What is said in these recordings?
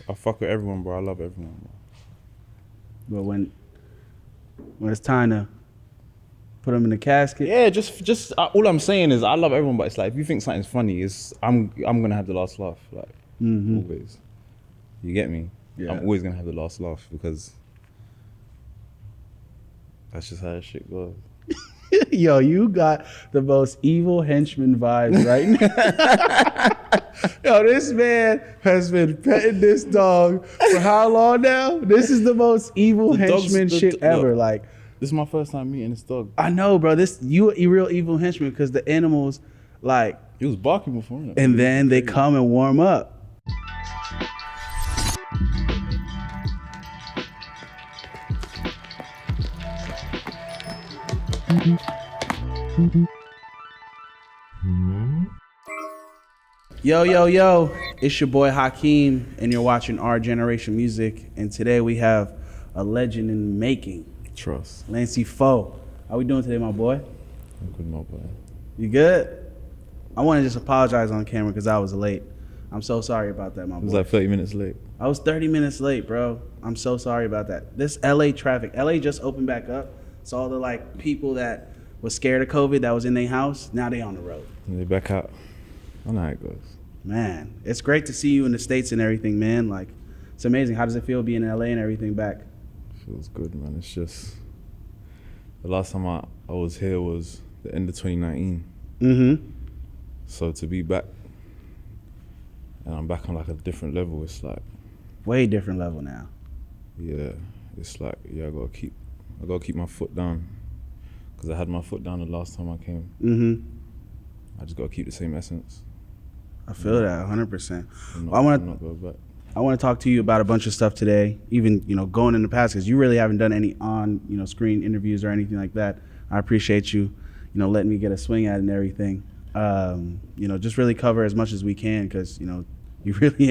I fuck with everyone, bro. I love everyone, bro. But when it's time to put them in the casket, Yeah, just all I'm saying is I love everyone, but it's like if you think something's funny, I'm gonna have the last laugh, like always. You get me? Yeah. I'm always gonna have the last laugh because that's just how that shit goes. yo, you got the most evil henchman vibes right now. Yo, this man has been petting this dog for how long now? This is the most evil henchman shit ever. Look, like, this is my first time meeting this dog. I know, bro. You a real evil henchman because the animals, like, He was barking before, innit? and then they come and warm up. Yo, it's your boy Hakeem, and you're watching Our Generation Music, and today we have a legend in the making, Trust. Lancey Foux. How we doing today, my boy? I'm good, my boy. You good? I want to just apologize on camera because I was late. I'm so sorry about that, my boy. It was like 30 minutes late. I was 30 minutes late, bro. I'm so sorry about that. This LA traffic, LA just opened back up, so all the like people that was scared of COVID that was in their house, now they on the road. And they back out. I know how it goes. Man, it's great to see you in the States and everything, man. Like, it's amazing. How does it feel being in LA and everything back? Feels good, man. It's just the last time I was here was the end of 2019. Mm-hmm. So to be back, and I'm back on like a different level. It's like Way different level now. yeah, it's like I gotta keep my foot down because I had my foot down the last time I came. Mm-hmm. I just gotta keep the same essence. I feel that 100%. I'm I want not go back. to talk to you about a bunch of stuff today, even, going in the past, because you really haven't done any on, screen interviews or anything like that. I appreciate you, letting me get a swing at it and everything. Just really cover as much as we can because, you really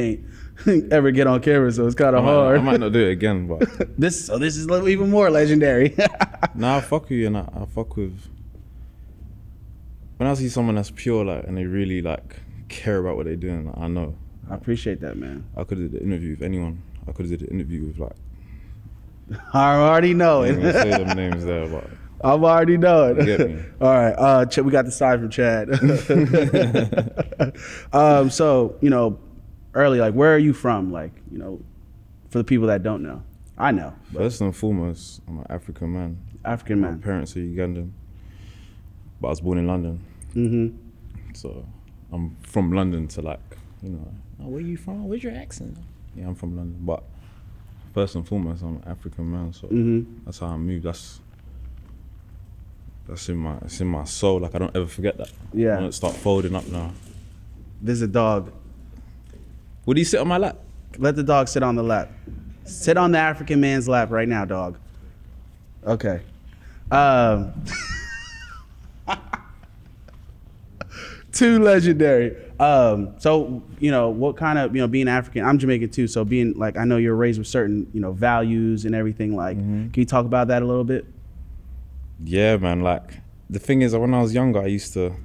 ain't ever get on camera, so it's kind of hard. I might not do it again, but This is even more legendary. nah, I fuck with you, and I fuck with. When I see someone that's pure, like, and they really like care about what they're doing, like, I know. I appreciate that, man. I could have did the interview with anyone. I could have did the interview with like. I already know I it. ain't gonna say them names there, but I'm already knowing. you get me. All right, we got the side from Chad. So, early, like, where are you from? Like, for the people that don't know. I know. First and foremost, I'm an African man. African My man. parents are Ugandan, but I was born in London. Mm-hmm. So I'm from London to like, oh, where you from? Where's your accent? Yeah, I'm from London, but first and foremost, I'm an African man. So that's how I move. That's in my soul. Like I don't ever forget that. Yeah. I don't start folding up now. This is a dog. Would he sit on my lap? Let the dog sit on the lap. Sit on the African man's lap right now, dog. Okay. Too legendary. So, what kind of, being African, I'm Jamaican too. So being like, I know you're raised with certain, values and everything. Like, can you talk about that a little bit? Yeah, man. Like the thing is, when I was younger, I used to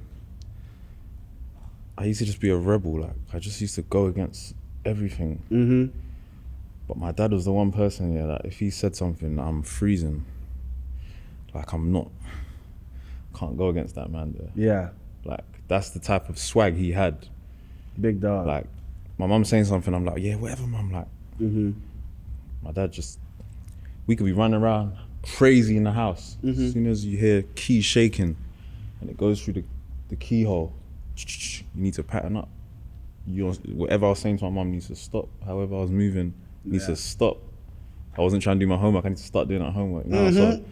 just be a rebel. Like I just used to go against everything. Mm-hmm. But my dad was the one person, that if he said something, I'm freezing. Like can't go against that man there. Yeah. Like that's the type of swag he had. Big dog. Like my mum saying something, I'm like, yeah, whatever, mum. Like my dad we could be running around crazy in the house. As soon as you hear keys shaking and it goes through the keyhole, you need to pattern up. Whatever I was saying to my mum needs to stop. However I was moving needs to stop. I wasn't trying to do my homework. I need to start doing that homework now. So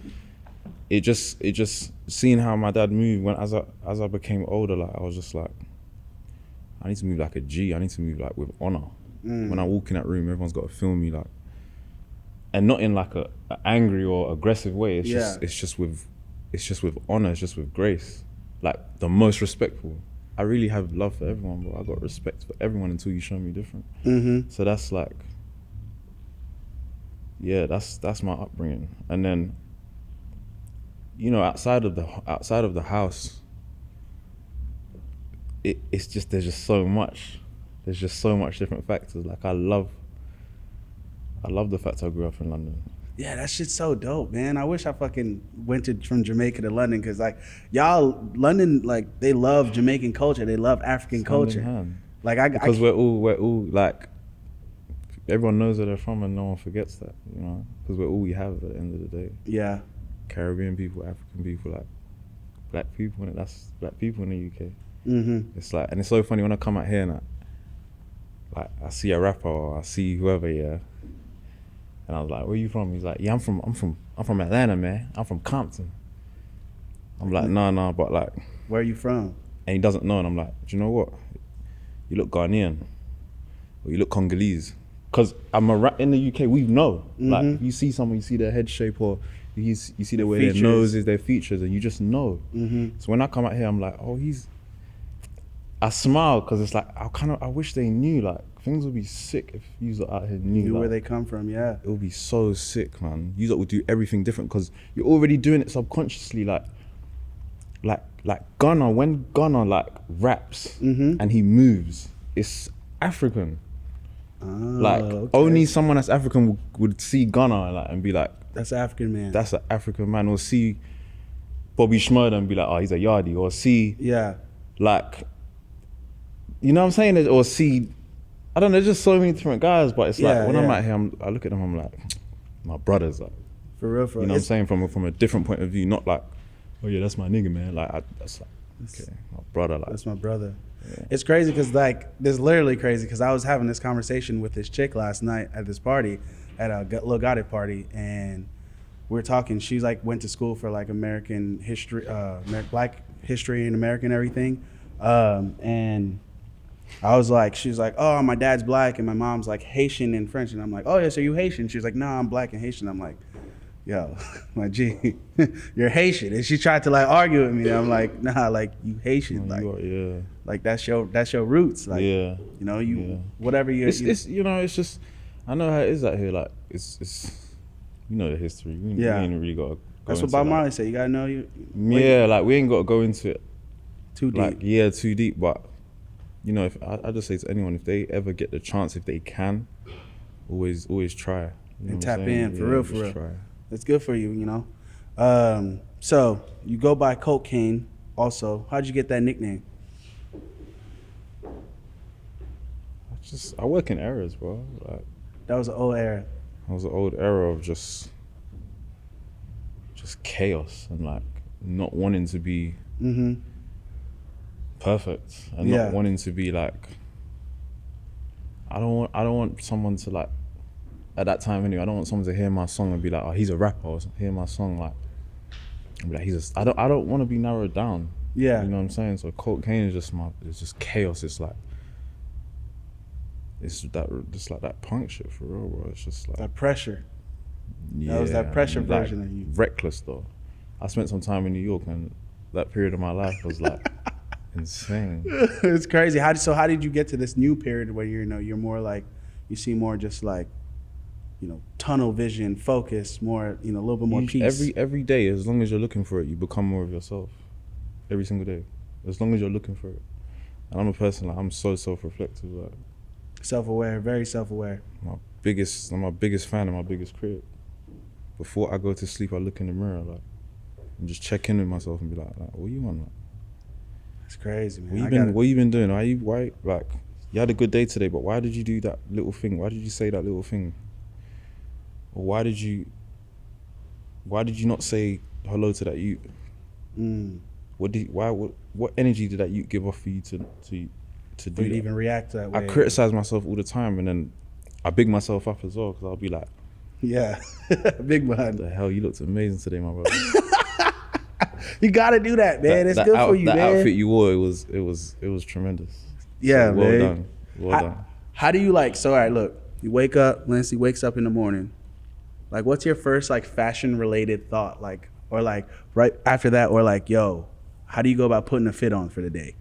it just seeing how my dad moved as I became older, like I was just like, I need to move like a G. I need to move like with honor. When I walk in that room, everyone's got to feel me like, and not in like a angry or aggressive way. It's just with honor. It's just with grace. Like the most respectful. I really have love for everyone, but I got respect for everyone until you show me different. So that's like, yeah, that's my upbringing. And then, outside of the house, it's just there's just so much different factors. Like I love I love the fact I grew up in London. Yeah, that shit's so dope, man. I wish I fucking went from Jamaica to London, because like y'all, London, like they love Jamaican culture, they love African culture. Like because we're all like, everyone knows where they're from and no one forgets that, you know, because we're all we have at the end of the day. Yeah. Caribbean people, African people, like black people, and that's black people in the UK. It's like, and it's so funny when I come out here and I see a rapper or I see whoever, yeah. And I was like, where you from? He's like, yeah, I'm from Atlanta, man. I'm from Compton. I'm like, nah, but like, where are you from? And he doesn't know, and I'm like, do you know what? You look Ghanaian, or you look Congolese. Cause in the UK, we know. Like, you see someone, you see their head shape, or you see the way their nose is, their features, and you just know. So when I come out here, I'm like, oh, I smile, cause it's like, I wish they knew, like, things would be sick if you out here knew where they come from. Yeah, it would be so sick, man. You would do everything different, because you're already doing it subconsciously. Like Ghana, when Ghana like raps and he moves, it's African. Only someone that's African would see Ghana and be like, that's African man. That's an African man. Or see Bobby Schmurda and be like, oh, he's a yardie. Or see, like, you know what I'm saying? Or see, I don't know, there's just so many different guys, but it's like, when I'm out here, I look at them, I'm like, my brothers, like. For real. You know what I'm saying? From a different point of view, not like, oh yeah, that's my nigga, man. Like, that's like, okay, my brother. Like, that's my brother. Yeah. It's crazy, because like, this literally crazy, because I was having this conversation with this chick last night at this party, at a Lil Gotti party, and we were talking. She's like, went to school for like American history, Black history and American everything, and I was like, she was like, oh, my dad's Black and my mom's like Haitian and French, and I'm like, oh yeah, so you Haitian? She was like, no, I'm Black and Haitian. I'm like, yo, my G, you're Haitian. And she tried to like argue with me. I'm like, nah, like you Haitian, like, like that's your roots, like, you know, whatever you. It's you know, it's just, I know how it is out here. Like, it's you know the history. We ain't really got to go. That's what Bob Marley said. You gotta know you. Like we ain't got to go into it too deep. Like, too deep. But you know, if I just say to anyone, if they ever get the chance, if they can, always try. You know and tap in for real. Try. It's good for you, you know. So you go by Cocaine also. How'd you get that nickname? I work in eras, bro. Like, that was an old era. It was an old era of just chaos and like not wanting to be perfect and not wanting to be like. I don't want someone to like. At that time anyway, I don't want someone to hear my song and be like, oh, he's a rapper, or hear my song like, and be like, I don't want to be narrowed down. Yeah. You know what I'm saying? So Cocaine is it's just chaos. It's like, it's like that punk shit for real, bro. It's just like that pressure. Yeah, that was that pressure version of you. Reckless though. I spent some time in New York, and that period of my life was like insane. It's crazy. How did you get to this new period where you're more like, you see more just like, you know, tunnel vision, focus, more, you know, a little bit more peace. Every day, as long as you're looking for it, you become more of yourself. Every single day, as long as you're looking for it. And I'm a person like, I'm so self-reflective. Like, self-aware, very self-aware. I'm my biggest fan and my biggest critic. Before I go to sleep, I look in the mirror, like, and just check in with myself and be like, what you want? Like, that's crazy, man. What you been doing? Why, like, you had a good day today, but why did you do that little thing? Why did you say that little thing? Or why did you not say hello to that youth? What energy did that youth give off for you to do that? Even react that way? I criticize myself all the time, and then I big myself up as well, because I'll be like, yeah, big behind. The hell, you looked amazing today, my brother. You gotta do that, man. It's good for you, man. That outfit you wore, it was tremendous. Yeah, so man. Well done. How do you like? So, all right, look, you wake up. Lancey wakes up in the morning. Like, what's your first like fashion related thought? Like, or like right after that, or like, yo, how do you go about putting a fit on for the day?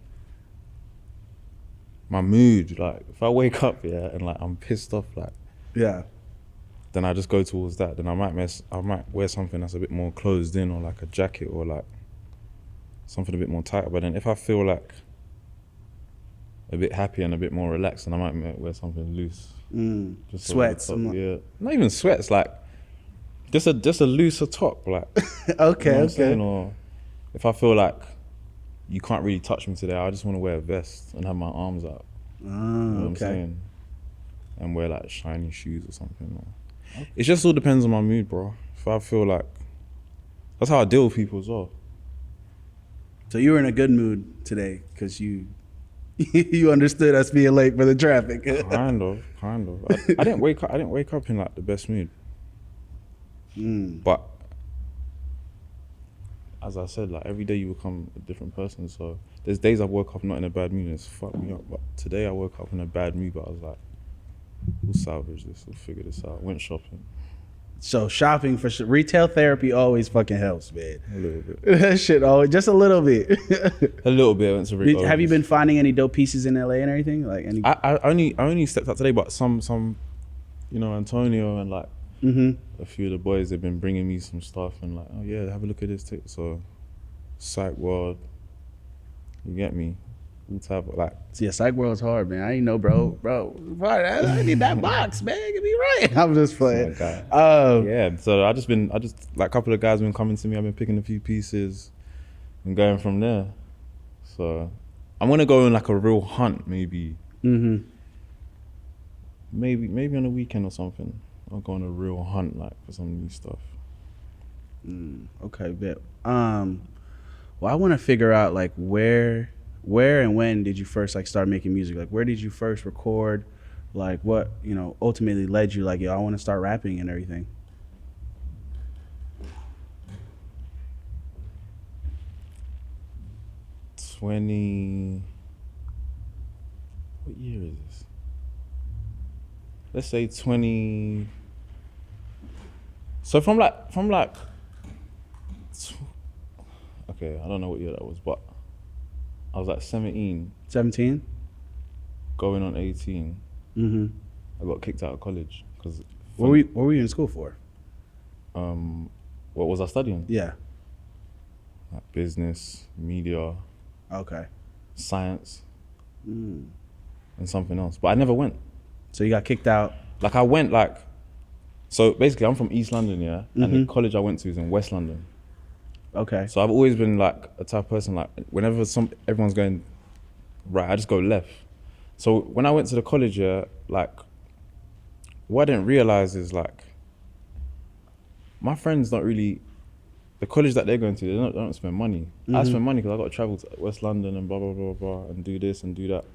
My mood, like, if I wake up, and like I'm pissed off, like, then I just go towards that. Then I might wear something that's a bit more closed in, or like a jacket, or like something a bit more tighter. But then if I feel like a bit happy and a bit more relaxed, and I might wear something loose. Just sweats. Yeah, not even sweats, like just a looser top, like. Okay, you know okay. Or if I feel like you can't really touch me today, I just want to wear a vest and have my arms out. You know what I'm saying? And wear like shiny shoes or something. It just all depends on my mood, bro. If I feel like, that's how I deal with people as well. So you were in a good mood today because you you understood us being late for the traffic. kind of. I didn't wake up in like the best mood. But as I said, like every day you become a different person. So there's days I woke up not in a bad mood and it's fucked me up. But today I woke up in a bad mood, but I was like, we'll salvage this, we'll figure this out. Went shopping. So shopping for retail therapy always fucking helps, man. A little bit. That shit always, just a little bit. A little bit. I went to Have you been finding any dope pieces in LA and everything? Like any? I only stepped out today, but some Antonio and like a few of the boys, they've been bringing me some stuff and like, oh yeah, have a look at this too. So Psych World, you get me? All type of like. Yeah, Psych World's hard, man. I ain't know, bro. I need that box, man. Get me right. I'm just playing. Yeah, so I just like a couple of guys been coming to me. I've been picking a few pieces and going from there. So I'm gonna go on like a real hunt, maybe. Maybe on a weekend or something. I'll go on a real hunt, like for some new stuff. Okay, bet. Well, I want to figure out like where and when did you first like start making music? Like where did you first record? Like what, ultimately led you like, yo, I want to start rapping and everything? What year is this? Let's say 20. So from like, okay, I don't know what year that was, but I was like 17. 17? Going on 18. I got kicked out of college because. What were you in school for? What was I studying? Yeah. Like business, media. Okay. Science. And something else, but I never went. So you got kicked out. Like I went like, so basically I'm from East London, yeah, and the college I went to is in West London. Okay. So I've always been like a type of person, like whenever everyone's going right, I just go left. So when I went to the college, yeah, like what I didn't realize is like my friends don't really, the college that they're going to, they don't spend money. I spend money because I got to travel to West London and blah, blah, blah, blah, and do this and do that.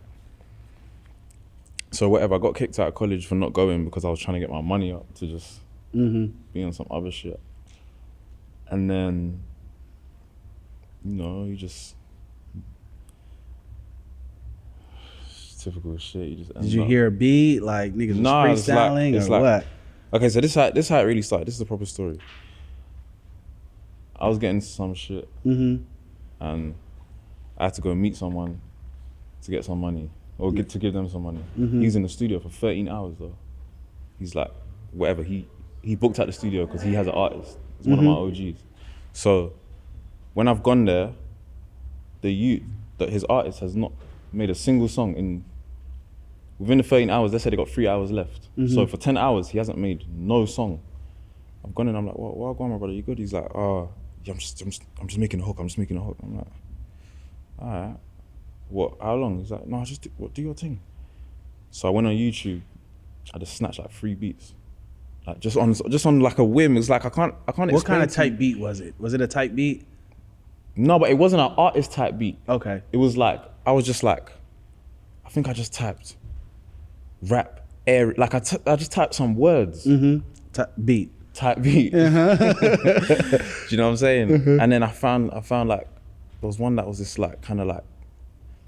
So whatever, I got kicked out of college for not going because I was trying to get my money up to just be on some other shit. And then, you just, typical shit. You just. Did you hear a beat like niggas was freestyling or what? Okay, so this how it really started. This is the proper story. I was getting into some shit, and I had to go meet someone to get some money. Or to give them some money. He's in the studio for 13 hours though. He's like, whatever, he booked out the studio because he has an artist. He's one of my OGs. So when I've gone there, his artist has not made a single song within the 13 hours. They said they got 3 hours left. So for 10 hours, he hasn't made no song. I've gone in, I'm like, what going on, my brother? You good? He's like, oh, yeah, I'm just making a hook. I'm like, all right. What? How long? He's like, no, just do your thing. So I went on YouTube. I just snatched like 3 beats, like just on like a whim. It's like I can't. What kind of type beat was it? Was it a type beat? No, but it wasn't an artist type beat. Okay. It was like I think I just typed rap air. Like I just typed some words. Beat. Type beat. Do you know what I'm saying? And then I found like there was one that was just like kind of like.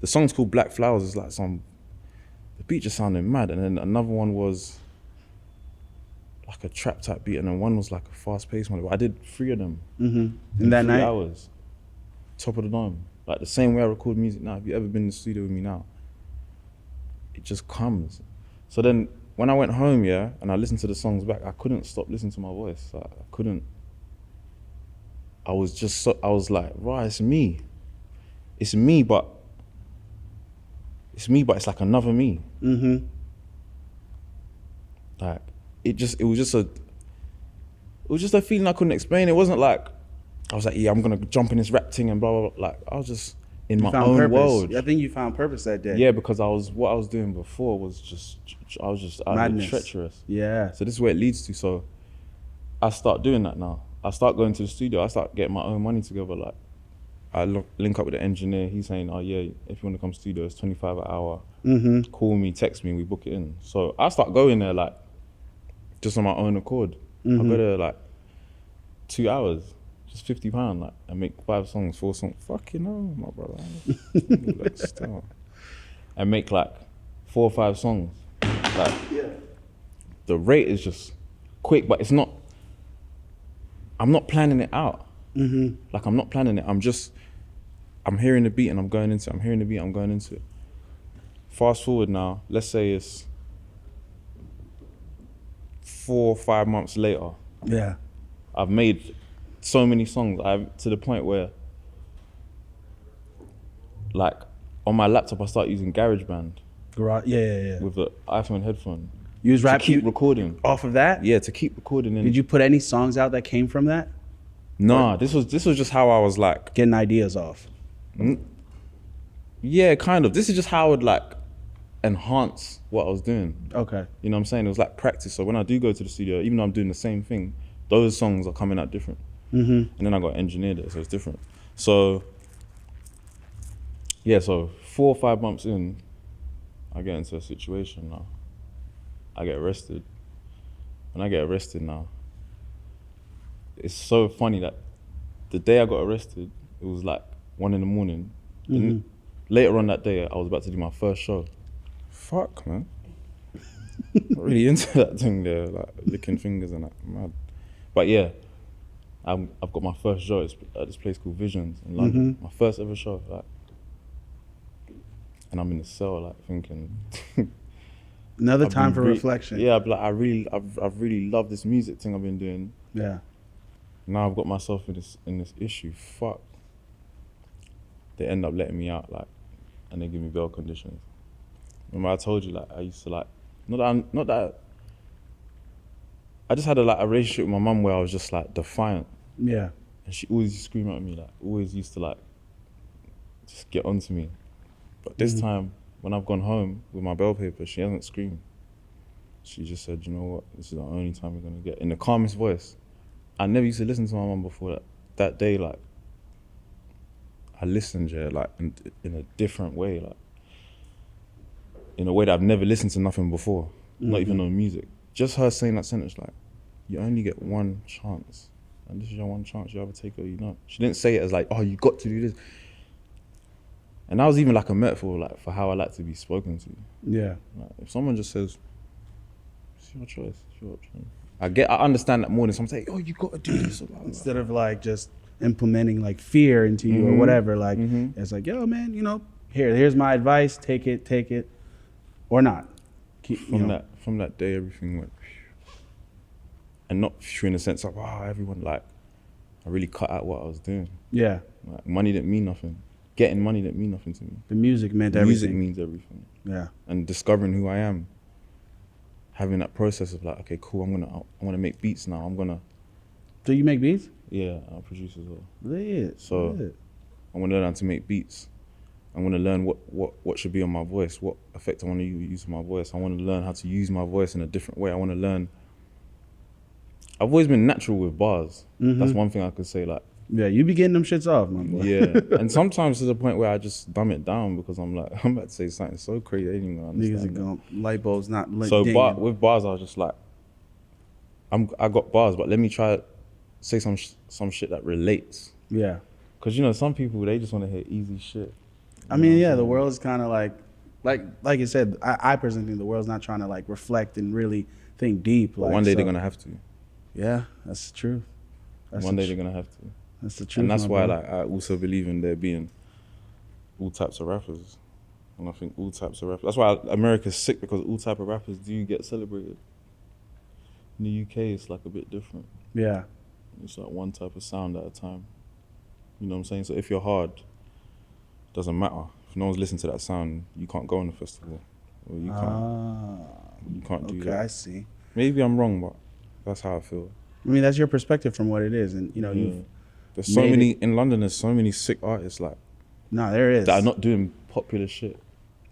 The song's called Black Flowers. It's like the beat just sounded mad. And then another one was like a trap type beat. And then one was like a fast paced one. But I did 3 of them in that 3 night? hours. Top of the dome. Like the same way I record music now. If you ever been in the studio with me now, it just comes. So then when I went home, yeah, and I listened to the songs back, I couldn't stop listening to my voice. Like, I couldn't. I was like, right, it's me, but it's me, but it's like another me. Mm-hmm. Like it was just a feeling I couldn't explain. It wasn't like I was like, yeah, I'm gonna jump in this rap thing and blah blah blah. Like I was just in my own purpose. world. I think you found purpose that day. Yeah, because what I was doing before was just Madness. treacherous. Yeah. So this is where it leads to. So I start doing that now. I start going to the studio. I start getting my own money together. Like I link up with the engineer. He's saying, oh yeah, if you want to come studio, it's 25 an hour. Mm-hmm. Call me, text me, we book it in. So I start going there like just on my own accord. I go there like 2 hours, just £50, like, and make 5 songs, 4 songs. Fucking hell, my brother. Like, still. And make like 4 or 5 songs. Like, the rate is just quick, but it's not. I'm not planning it out. Mm-hmm. Like I'm not planning it. I'm hearing the beat and I'm going into it. I'm hearing the beat, I'm going into it. Fast forward now, let's say it's 4 or 5 months later. Yeah. I've made so many songs. To the point where, like, on my laptop, I start using GarageBand. Yeah. With the iPhone headphone. You was to keep recording. Off of that? Yeah, to keep recording. Did you put any songs out that came from that? Nah, this was just how I was like getting ideas off. Yeah, kind of. This is just how I would like enhance what I was doing. Okay. You know what I'm saying? It was like practice. So when I do go to the studio, even though I'm doing the same thing, those songs are coming out different. Mm-hmm. And then I got engineered it, so it's different. So yeah, so 4 or 5 months in, I get into a situation now. I get arrested. When I get arrested now, it's so funny that the day I got arrested, it was like 1 a.m. Mm-hmm. Later on that day, I was about to do my first show. Fuck, man. I'm really into that thing there, like licking fingers and that, mad. But yeah, I've got my first show at this place called Visions in London. Mm-hmm. My first ever show, like, and I'm in the cell, like thinking. Another time for reflection. Yeah, but like I've really loved this music thing I've been doing. Yeah. Now I've got myself in this issue. Fuck. They end up letting me out, like, and they give me bail conditions. Remember I told you, like, I used to like, not that. I just had a relationship with my mum where I was just like defiant. Yeah. And she always used to scream at me, like, always used to like, just get onto me. But this time, when I've gone home with my bail paper, she hasn't screamed. She just said, you know what, this is the only time we're gonna get, in the calmest voice. I never used to listen to my mum before that. That day, like, I listened, yeah, like, in a different way, like, in a way that I've never listened to nothing before, not even on music. Just her saying that sentence, like, you only get one chance, and this is your one chance, you either take it or you don't. She didn't say it as like, oh, you got to do this. And that was even like a metaphor, like, for how I like to be spoken to. Yeah. Like, if someone just says, it's your choice, it's your option. I understand that more than someone saying, oh, you got to do this. Instead of like just implementing like fear into you or whatever, like, it's like, yo, man, you know, here's my advice, take it, or not. From that day, everything went, and not in the sense of, wow, everyone, like, I really cut out what I was doing. Yeah. Like, money didn't mean nothing. Getting money didn't mean nothing to me. The music meant everything. Music means everything. Yeah. And discovering who I am, having that process of like, okay, cool, I want to make beats now. Do you make beats? Yeah, I produce as well. Lit. So I want to learn how to make beats. I want to learn what should be on my voice, what effect I want to use on my voice. I want to learn how to use my voice in a different way. I want to learn. I've always been natural with bars. That's one thing I could say, like. Yeah, you be getting them shits off, my boy. Yeah, and sometimes to the point where I just dumb it down because I'm like, I'm about to say something so crazy, I didn't even understand. Niggas are going, light bulbs not lit. So with bars, I was just like, I got bars, but let me try say some shit that relates. Yeah. Because, you know, some people, they just want to hear easy shit. I mean, yeah, the world is kind of like you said, I personally think the world's not trying to like reflect and really think deep. But one day they're going to have to. Yeah, that's the truth. One day they're going to have to. That's the truth. And that's why like I also believe in there being all types of rappers. And I think all types of rappers. That's why America's sick, because all type of rappers do get celebrated. In the UK, it's like a bit different. Yeah. It's like one type of sound at a time. You know what I'm saying? So if you're hard, doesn't matter. no one's listening to that sound, you can't go on the festival, or you can't do that. Okay, I see. Maybe I'm wrong, but that's how I feel. I mean, that's your perspective from what it is, and you know, there's so many in London. There's so many sick artists like. No, there is. That are not doing popular shit.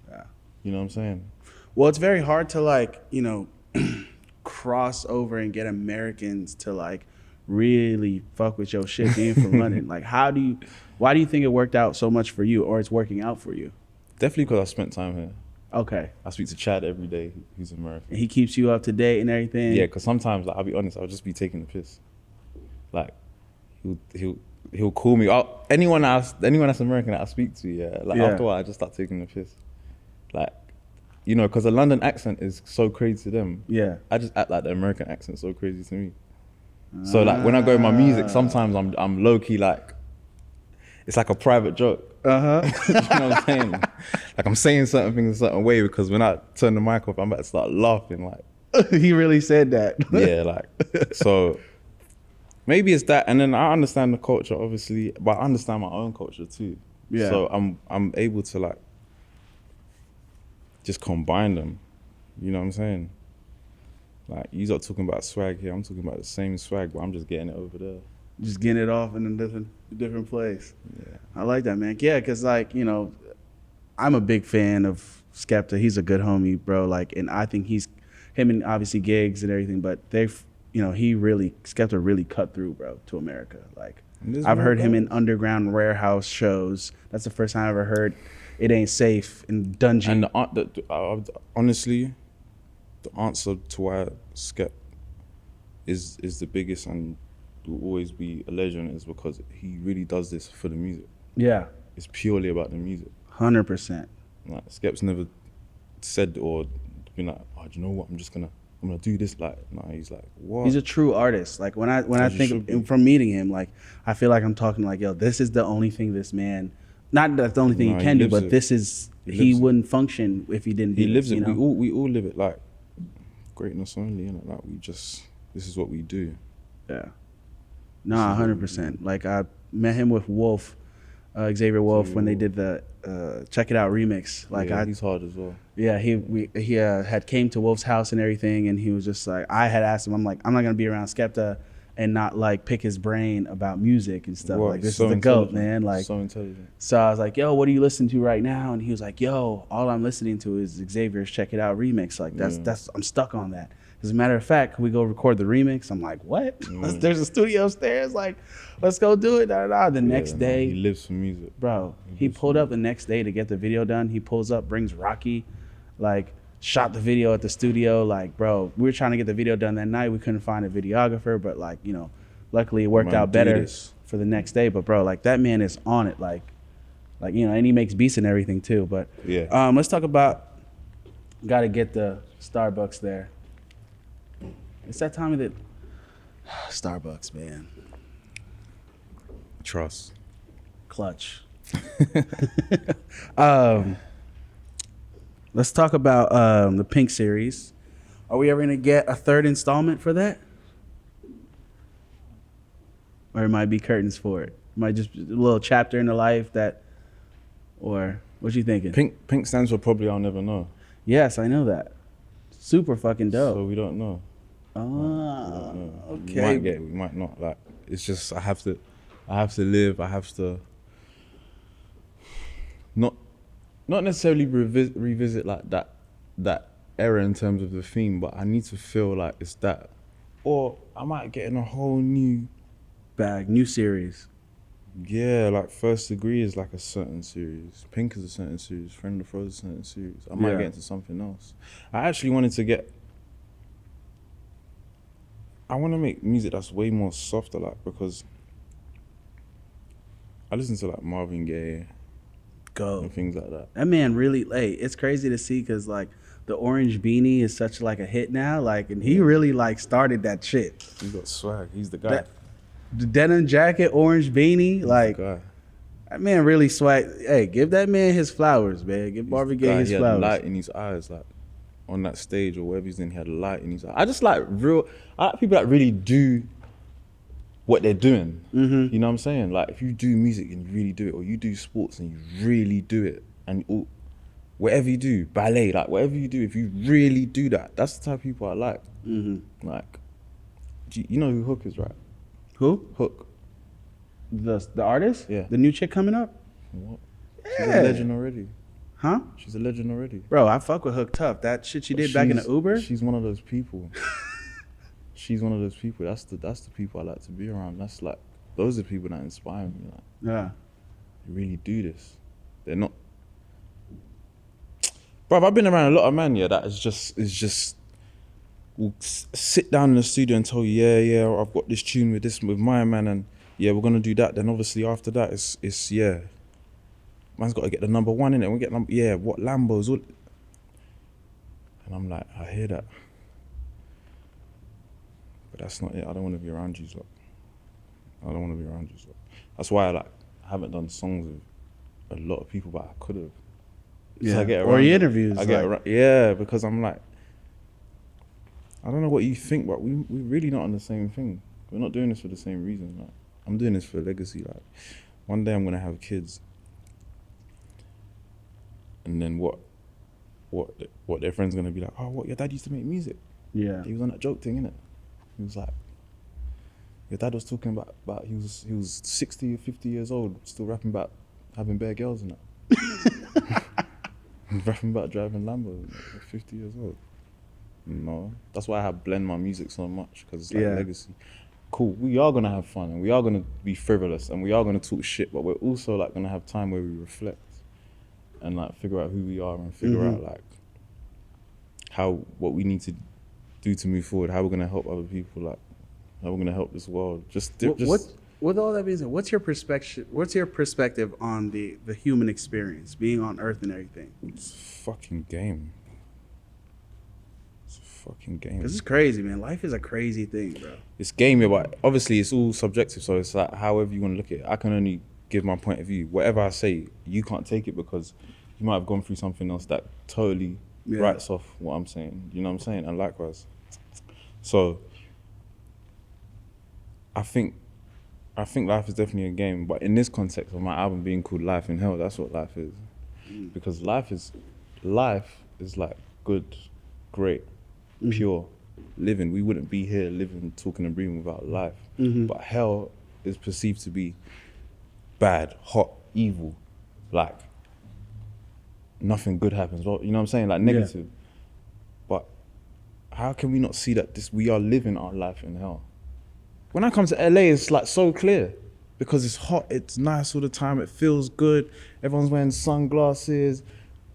Yeah. You know what I'm saying? Well, it's very hard to like, you know, cross over and get Americans to like really fuck with your shit being from London. Like, why do you think it worked out so much for you, or it's working out for you? Definitely because I spent time here. Okay. I speak to Chad every day, who's American. And he keeps you up to date and everything? Yeah, because sometimes, like, I'll be honest, I'll just be taking the piss. Like, he'll call me. Anyone that's American that I speak to, after a while, I just start taking the piss. Like, you know, because the London accent is so crazy to them. Yeah. I just act like the American accent's so crazy to me. So like when I go with my music, sometimes I'm low key like, it's like a private joke. You know what I'm saying? Like I'm saying certain things a certain way because when I turn the mic off, I'm about to start laughing. Like he really said that. Yeah, like so. Maybe it's that, and then I understand the culture, obviously, but I understand my own culture too. Yeah. So I'm able to like just combine them. You know what I'm saying? Like you are talking about swag here, I'm talking about the same swag, but I'm just getting it over there. Just getting it off in a different place. Yeah. I like that, man. Yeah, because like, you know, I'm a big fan of Skepta. He's a good homie, bro. Like, and I think him and obviously Gigs and everything, but you know, Skepta really cut through, bro, to America. Like, I've heard him in underground warehouse shows. That's the first time I ever heard It Ain't Safe in Dungeon. And honestly, the answer to why Skep is the biggest and will always be a legend is because he really does this for the music. Yeah. It's purely about the music. 100%. Like, Skep's never said or been like, oh, do you know what, I'm gonna do this. Like, no, he's like, what? He's a true artist. Like when I think from meeting him, like I feel like I'm talking like, yo, this is the only thing this man, not that's the only thing he can do, but this is, he wouldn't function if he didn't do it. He lives it. You know? We all live it. Like greatness only, you know. Like this is what we do. Yeah. Nah, 100%. Like I met him with Wolf, Xavier Wolf, when they did the Check It Out remix. Like he's hard as well. Yeah, he had came to Wolf's house and everything, and he was just like, I had asked him, I'm like, I'm not gonna be around Skepta and not like pick his brain about music and stuff. Like this is the GOAT, man. Like so intelligent. So I was like, yo, what are you listening to right now? And he was like, yo, all I'm listening to is Xavier's Check It Out remix. Like that's I'm stuck on that. As a matter of fact, can we go record the remix? I'm like, what? There's a studio upstairs. Like, let's go do it. The next day. He lives for music. Bro, he pulled up the next day to get the video done. He pulls up, brings Rocky, like, shot the video at the studio. Like, bro, we were trying to get the video done that night. We couldn't find a videographer, but, like, you know, luckily it worked out better for the next day. But, bro, like, that man is on it. Like, you know, and he makes beats and everything, too. But let's talk about, got to get the Starbucks there. It's that time of the Starbucks, man. Trust. Clutch. Let's talk about the Pink series. Are we ever gonna get a third installment for that? Or it might be curtains for it. It might just be a little chapter in the life that, or what you thinking? Pink stands for Probably I'll Never Know. Yes, I know that. Super fucking dope. So we don't know. Okay. We might get it, we might not. Like, it's just I have to live. I have to not necessarily revisit like that era in terms of the theme, but I need to feel like it's that, or I might get in a whole new bag, new series. Yeah, like First Degree is like a certain series. Pink is a certain series. Friend of the Frozen is a certain series. I might get into something else. I actually wanted to get. I want to make music that's way more softer, like, because I listen to like Marvin Gaye and things like that. That man really, it's crazy to see because like the Orange Beanie is such like a hit now, like, and he really like started that shit. He's got swag. He's the guy. The denim jacket, Orange Beanie, He's like the guy. That man really swag. Hey, give that man his flowers, man. Give Marvin Gaye his flowers. He had light in his eyes, like on that stage or wherever he's in. He had light in his eyes. I just like I like people that really do what they're doing. Mm-hmm. You know what I'm saying? Like if you do music and you really do it, or you do sports and you really do it, and whatever you do, ballet, like whatever you do, if you really do that, that's the type of people I like. Like, you know who Hook is, right? Who? Hook. The artist? Yeah. The new chick coming up? What? Yeah. She's a legend already. Huh? She's a legend already. Bro, I fuck with Hook tough. That shit she did back in the Uber. She's one of those people. She's one of those people. That's the people I like to be around. That's like, those are the people that inspire me. Like, Yeah. they really do this. They're not. Bro, I've been around a lot of man, yeah, that is just will sit down in the studio and tell you, yeah, I've got this tune with my man, and yeah, we're gonna do that. Then obviously after that, it's yeah, man's got to get the number one in it. We get what Lambos, all. And I'm like, I hear that, but that's not it. I don't want to be around you, lot. I don't want to be around you, lot. That's why I haven't done songs with a lot of people, but I could have. Yeah. So I get or your interviews. I get around, yeah, because I'm like, I don't know what you think, but we're really not on the same thing. We're not doing this for the same reason. Like, I'm doing this for legacy. Like, one day I'm gonna have kids, and then what their friends gonna be like? Oh, what, your dad used to make music? Yeah. He was on that joke thing, innit? He was like, your dad was talking about he was 60 or 50 years old, still rapping about having bare girls and that. Rapping about driving Lambo, 50 years old. No, that's why I blend my music so much, because it's like legacy. Cool, we are gonna have fun and we are gonna be frivolous and we are gonna talk shit, but we're also like gonna have time where we reflect and like figure out who we are and figure out like what we need to do to move forward, how we're gonna help other people, like how we're gonna help this world. With all that being said, what's your perspective on the human experience, being on Earth and everything? It's a fucking game. It's a fucking game. This is crazy, man. Life is a crazy thing, bro. It's game, yeah, but obviously it's all subjective, so it's like however you want to look at it. I can only give my point of view. Whatever I say, you can't take it because you might have gone through something else that totally writes off what I'm saying. You know what I'm saying? And likewise. So I think life is definitely a game, but in this context of my album being called Life in Hell, that's what life is. Because life is like good, great, pure living. We wouldn't be here living, talking and breathing without life. But hell is perceived to be bad, hot, evil, like nothing good happens. You know what I'm saying? Like negative. But how can we not see that we are living our life in hell? When I come to LA, it's like so clear because it's hot, it's nice all the time, it feels good. Everyone's wearing sunglasses,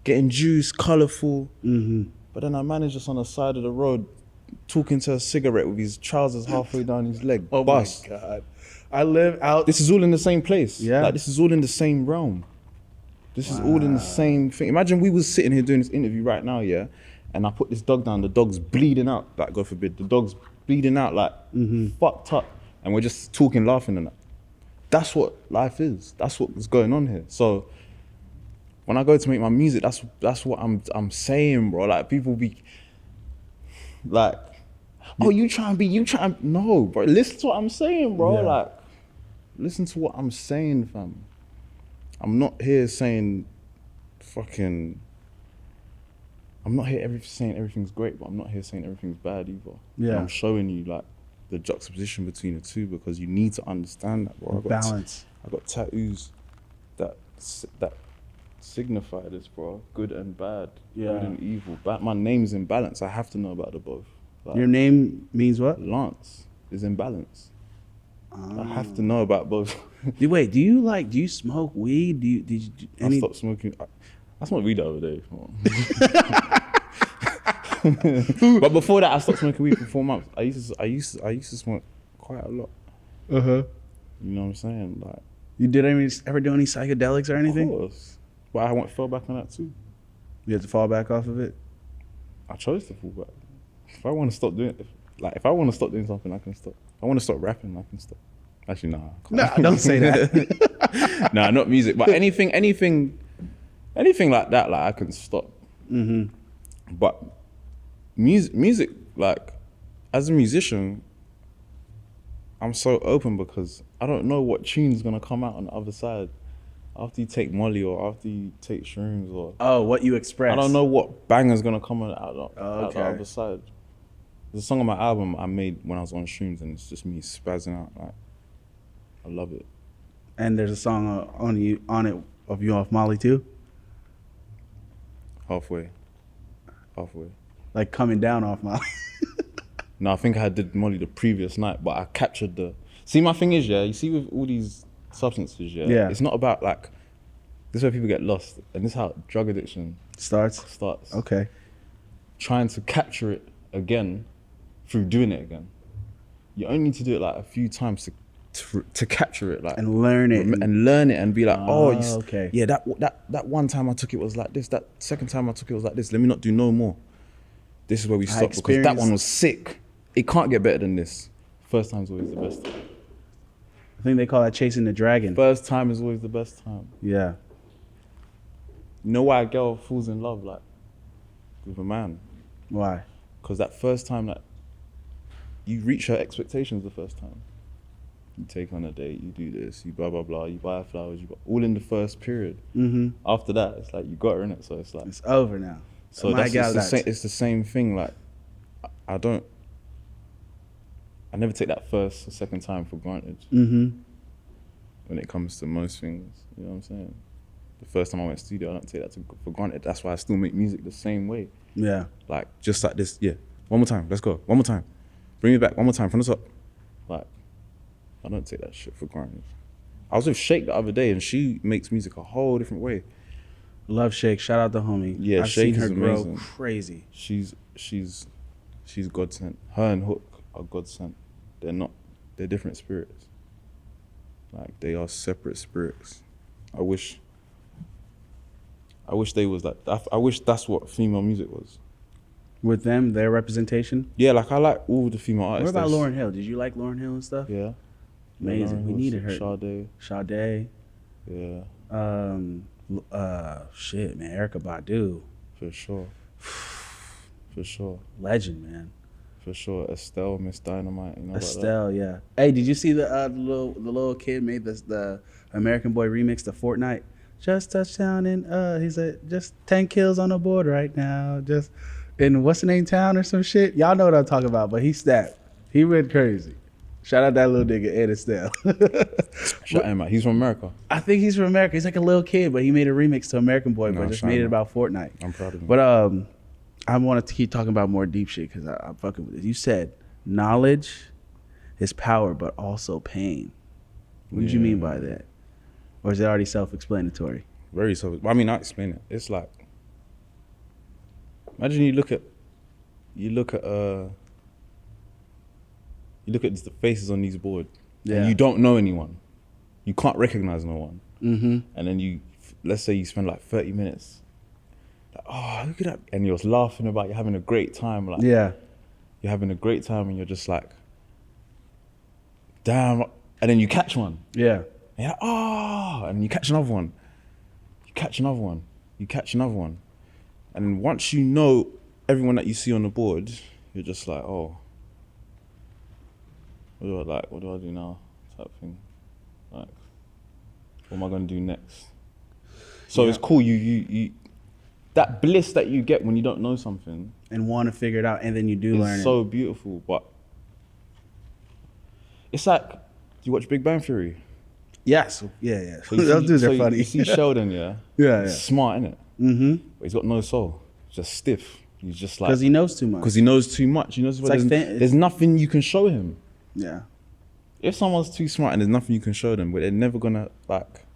getting juice, colorful. But then I manage just on the side of the road, talking to a cigarette with his trousers halfway down his leg. Oh Bus. my God. I live out. This is all in the same place. Yeah. Like this is all in the same realm. This is all in the same thing. Imagine we was sitting here doing this interview right now, yeah? And I put this dog down, the dog's bleeding out, like God forbid, the dog's bleeding out, like fucked up. And we're just talking, laughing and that. That's what life is. That's what's going on here. So when I go to make my music, that's what I'm saying, bro. Like people be like, oh, no, bro. Listen to what I'm saying, bro. Yeah. Like, listen to what I'm saying, fam. I'm not here saying I'm not here saying everything's great, but I'm not here saying everything's bad either. Yeah. And I'm showing you like the juxtaposition between the two because you need to understand that, bro. Balance. I got tattoos that signify this, bro. Good and bad, good and evil. My name's imbalance. I have to know about the both. Like, your name means what? Lance is imbalance. I have to know about both. Wait, do you smoke weed? I stopped smoking. I smoked weed the other day. But before that, I stopped smoking weed for 4 months. I used to smoke quite a lot. You know what I'm saying? Like, you ever do any psychedelics or anything? Of course. But I fell back on that too. You had to fall back off of it? I chose to fall back. If I want to stop doing something, I can stop. If I want to stop rapping, I can stop. Actually, nah. No, don't say that. Nah, not music, but anything like that, like I can stop. But music, like as a musician, I'm so open because I don't know what tune's gonna come out on the other side. After you take Molly or after you take shrooms or Oh, what you express. I don't know what banger's gonna come out the Okay. other side. There's a song on my album I made when I was on shrooms, and it's just me spazzing out. Like, I love it. And there's a song on it of you off Molly too? Halfway. Like coming down off Molly. No, I think I did Molly the previous night, but I captured the... See, my thing is, yeah, you see with all these substances, yeah, it's not about like... This is where people get lost, and this is how drug addiction starts. Okay. Trying to capture it again through doing it again. You only need to do it like a few times to capture it, like, and learn it and be like, okay, yeah, that one time I took it was like this, that second time I took it was like this, let me not do no more. This is where we stop, because that one was sick. It can't get better than this. First time's always the best time. I think they call that chasing the dragon. First time is always the best time. Yeah. You know why a girl falls in love like with a man? Why? Because that first time, that you reach her expectations the first time. You take on a date, you do this, you blah blah blah, you buy her flowers, all in the first period. Mm-hmm. After that, it's like you got her in it, so it's like it's over now. So it's the same thing. Like I never take that first or second time for granted. Mm-hmm. When it comes to most things, you know what I'm saying? The first time I went to studio, I don't take that for granted. That's why I still make music the same way. Yeah. Like just like this. Yeah. One more time. Let's go. One more time. Bring me back. One more time from the top. Like, I don't take that shit for granted. I was with Shake the other day, and she makes music a whole different way. Love Shake. Shout out to homie. Yeah, I've Shake seen her is grow amazing. crazy. She's God sent. Her and Hook are God sent. They're different spirits. Like, they are separate spirits. I wish they was like, I wish that's what female music was. With them, their representation? Yeah, like I like all the female artists. What about Lauryn Hill? Did you like Lauryn Hill and stuff? Yeah. Amazing. We needed her. Sade. Yeah. Shit, man. Erykah Badu. For sure. Legend, man. For sure. Estelle, Miss Dynamite. You know Estelle, about that? yeah. Hey, did you see the little kid made the American Boy remix to Fortnite? Just touchdown and he said just 10 kills on the board right now. Just in what's the name town or some shit. Y'all know what I'm talking about, but he snapped. He went crazy. Shout out that little nigga, Ed Estelle. Shout him out. He's from America. I think he's from America. He's like a little kid, but he made a remix to American Boy, but just made it about Fortnite. I'm proud of him. But I want to keep talking about more deep shit because I'm fucking with it. You said knowledge is power, but also pain. What did you mean by that? Or is it already self-explanatory? Very self. I mean, I'll explain it. It's like, imagine you look at the faces on these boards, and you don't know anyone. You can't recognize no one. Mm-hmm. And then let's say you spend like 30 minutes, like, oh, look at that, and you're laughing about you're having a great time. Like, yeah, you're having a great time, and you're just like, damn. And then you catch one. Yeah. And you're like, oh, and you catch another one. You catch another one. You catch another one. And then once you know everyone that you see on the board, you're just like, oh, what do I do now? Type thing. Like, what am I gonna do next? So it's cool. You that bliss that you get when you don't know something and want to figure it out, and then you do learn. It's so beautiful, but it's like, do you watch Big Bang Theory? Yes. Yeah. So those dudes are funny. You see Sheldon, yeah? Yeah. He's smart, innit? Mm-hmm. But he's got no soul. He's just stiff. He's just like... Because he knows too much. Because he knows too much. He knows there's nothing you can show him. Yeah. If someone's too smart and there's nothing you can show them, but they're never gonna, like...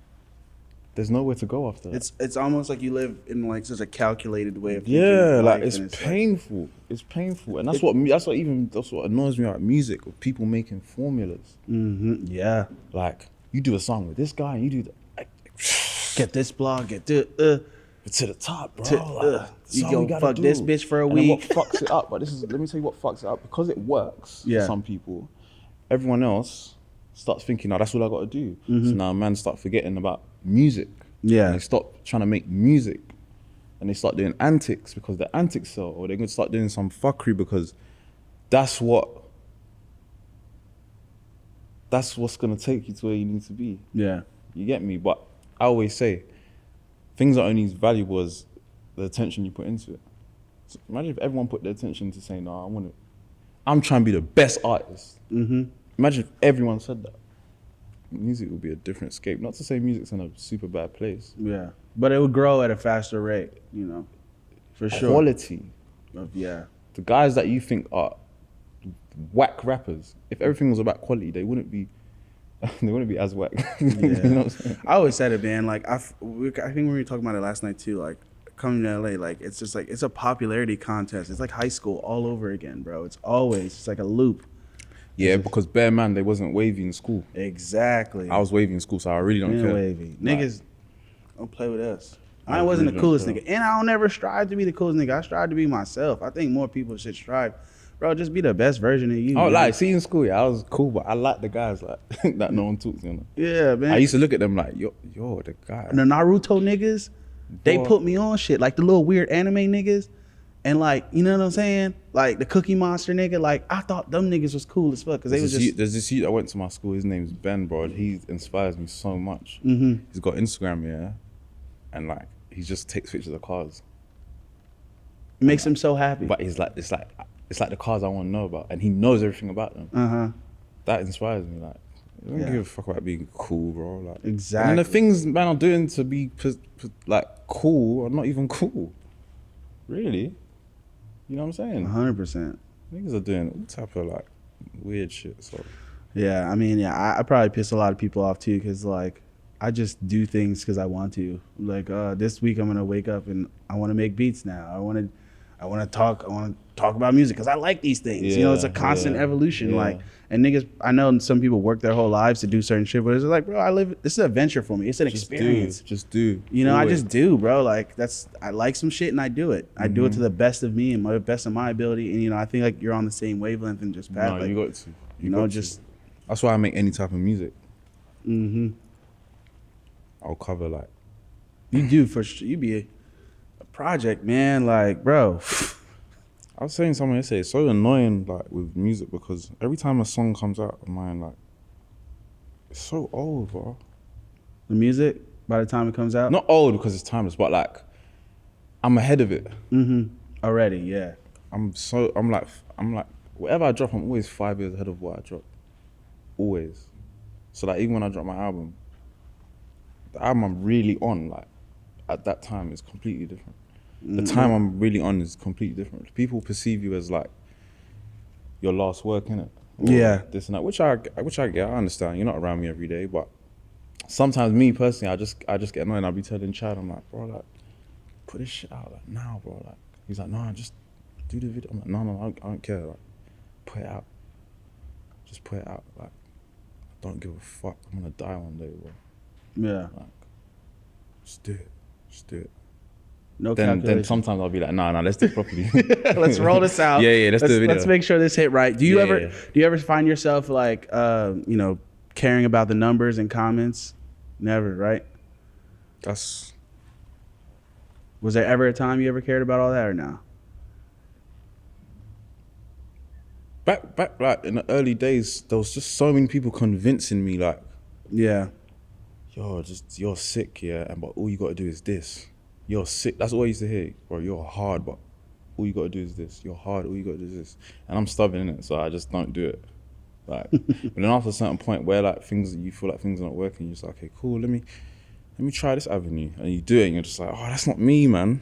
There's nowhere to go after that. It's almost like you live in like such a calculated way of thinking. Yeah, like it's painful. Like, it's painful, and that's what annoys me about music, of people making formulas. Mm-hmm. Yeah, like you do a song with this guy, and you do get this blog, get to the top, bro. You go fuck this bitch for a week. And what fucks it up? But let me tell you what fucks it up, because it works for some people. Everyone else starts thinking, "Oh, that's what I got to do." Mm-hmm. So now man start forgetting about music. Yeah. And they stop trying to make music, and they start doing antics because the antics sell, or they're going to start doing some fuckery because that's what's going to take you to where you need to be. Yeah. You get me? But I always say, things are only as valuable as the attention you put into it. So imagine if everyone put their attention to saying, no, I'm trying to be the best artist. Imagine if everyone said that. Music would be a different scape. Not to say music's in a super bad place. Yeah, but it would grow at a faster rate, you know, for sure. Quality. Yeah. The guys that you think are whack rappers, if everything was about quality, they wouldn't be as whack. Yeah. You know what I'm saying? I always said it, man. Like I think we were talking about it last night too. Like coming to LA, like it's just like it's a popularity contest. It's like high school all over again, bro. It's like a loop. Yeah, because bare man, they wasn't wavy in school. Exactly. I was wavy in school, so I really don't care. Wavy. Niggas don't play with us. I wasn't the coolest nigga. And I don't ever strive to be the coolest nigga. I strive to be myself. I think more people should strive. Bro, just be the best version of you. Oh, like, see, in school, yeah, I was cool, but I like the guys like that no one talks, you know. Yeah, man. I used to look at them like, yo, the guy. The Naruto niggas, they put me on shit. Like the little weird anime niggas. And like, you know what I'm saying? Like the Cookie Monster nigga, like I thought them niggas was cool as fuck because they was just. There's this youth that went to my school. His name's Ben, bro. He inspires me so much. He's got Instagram, yeah, and like he just takes pictures of cars. It makes him so happy. But it's like the cars I want to know about, and he knows everything about them. That inspires me. Like, I don't give a fuck about being cool, bro. Like, exactly. And the things man are doing to be like cool are not even cool, really. You know what I'm saying? 100%. Niggas are doing all type of like weird shit. So yeah, I mean, yeah, I probably piss a lot of people off too, because like I just do things because I want to. Like this week, I'm gonna wake up and I want to make beats now. I want to talk about music because I like these things. Yeah, you know, it's a constant evolution. Yeah. Like, and niggas, I know some people work their whole lives to do certain shit, but it's like, bro, this is an adventure for me. It's an experience. Just do. You know, I just do, bro. Like I like some shit and I do it. I do it to the best of me and my best of my ability. And you know, I think like you're on the same wavelength and just path. No, like, you got to. You know, just. That's why I make any type of music. I'll cover like. You do for sure. You be a project, man. Like, bro. I was saying something yesterday, it's so annoying like with music because every time a song comes out of mine, like it's so old, bro. The music, by the time it comes out? Not old because it's timeless, but like I'm ahead of it. Already, yeah. I'm like whatever I drop, I'm always 5 years ahead of what I drop. Always. So like even when I drop my album, the album I'm really on, like at that time is completely different. The time I'm really on is completely different. People perceive you as like your last work, innit? Yeah. This and that, which I get. I understand. You're not around me every day, but sometimes me personally, I just get annoyed. I'll be telling Chad, I'm like, bro, like, put this shit out like now, bro. Like, he's like, no, just do the video. I'm like, no, I don't care. Like, put it out. Just put it out. Like, I don't give a fuck. I'm gonna die one day, bro. Yeah. Like, just do it. Just do it. No then sometimes I'll be like, nah, let's do it properly. Let's roll this out. Yeah, let's do the video. Let's make sure this hit right. Do you ever find yourself like, you know, caring about the numbers and comments? Never, right? Was there ever a time you ever cared about all that or no? Back like in the early days, there was just so many people convincing me like, yeah, you're sick, yeah, but all you gotta do is this. You're sick. That's all I used to hear. Bro, you're hard, but all you gotta do is this. You're hard, all you gotta do is this. And I'm stubborn in it, so I just don't do it. Like, but then after a certain point where like you feel like things are not working, you're just like, okay, cool, let me try this avenue. And you do it and you're just like, oh, that's not me, man.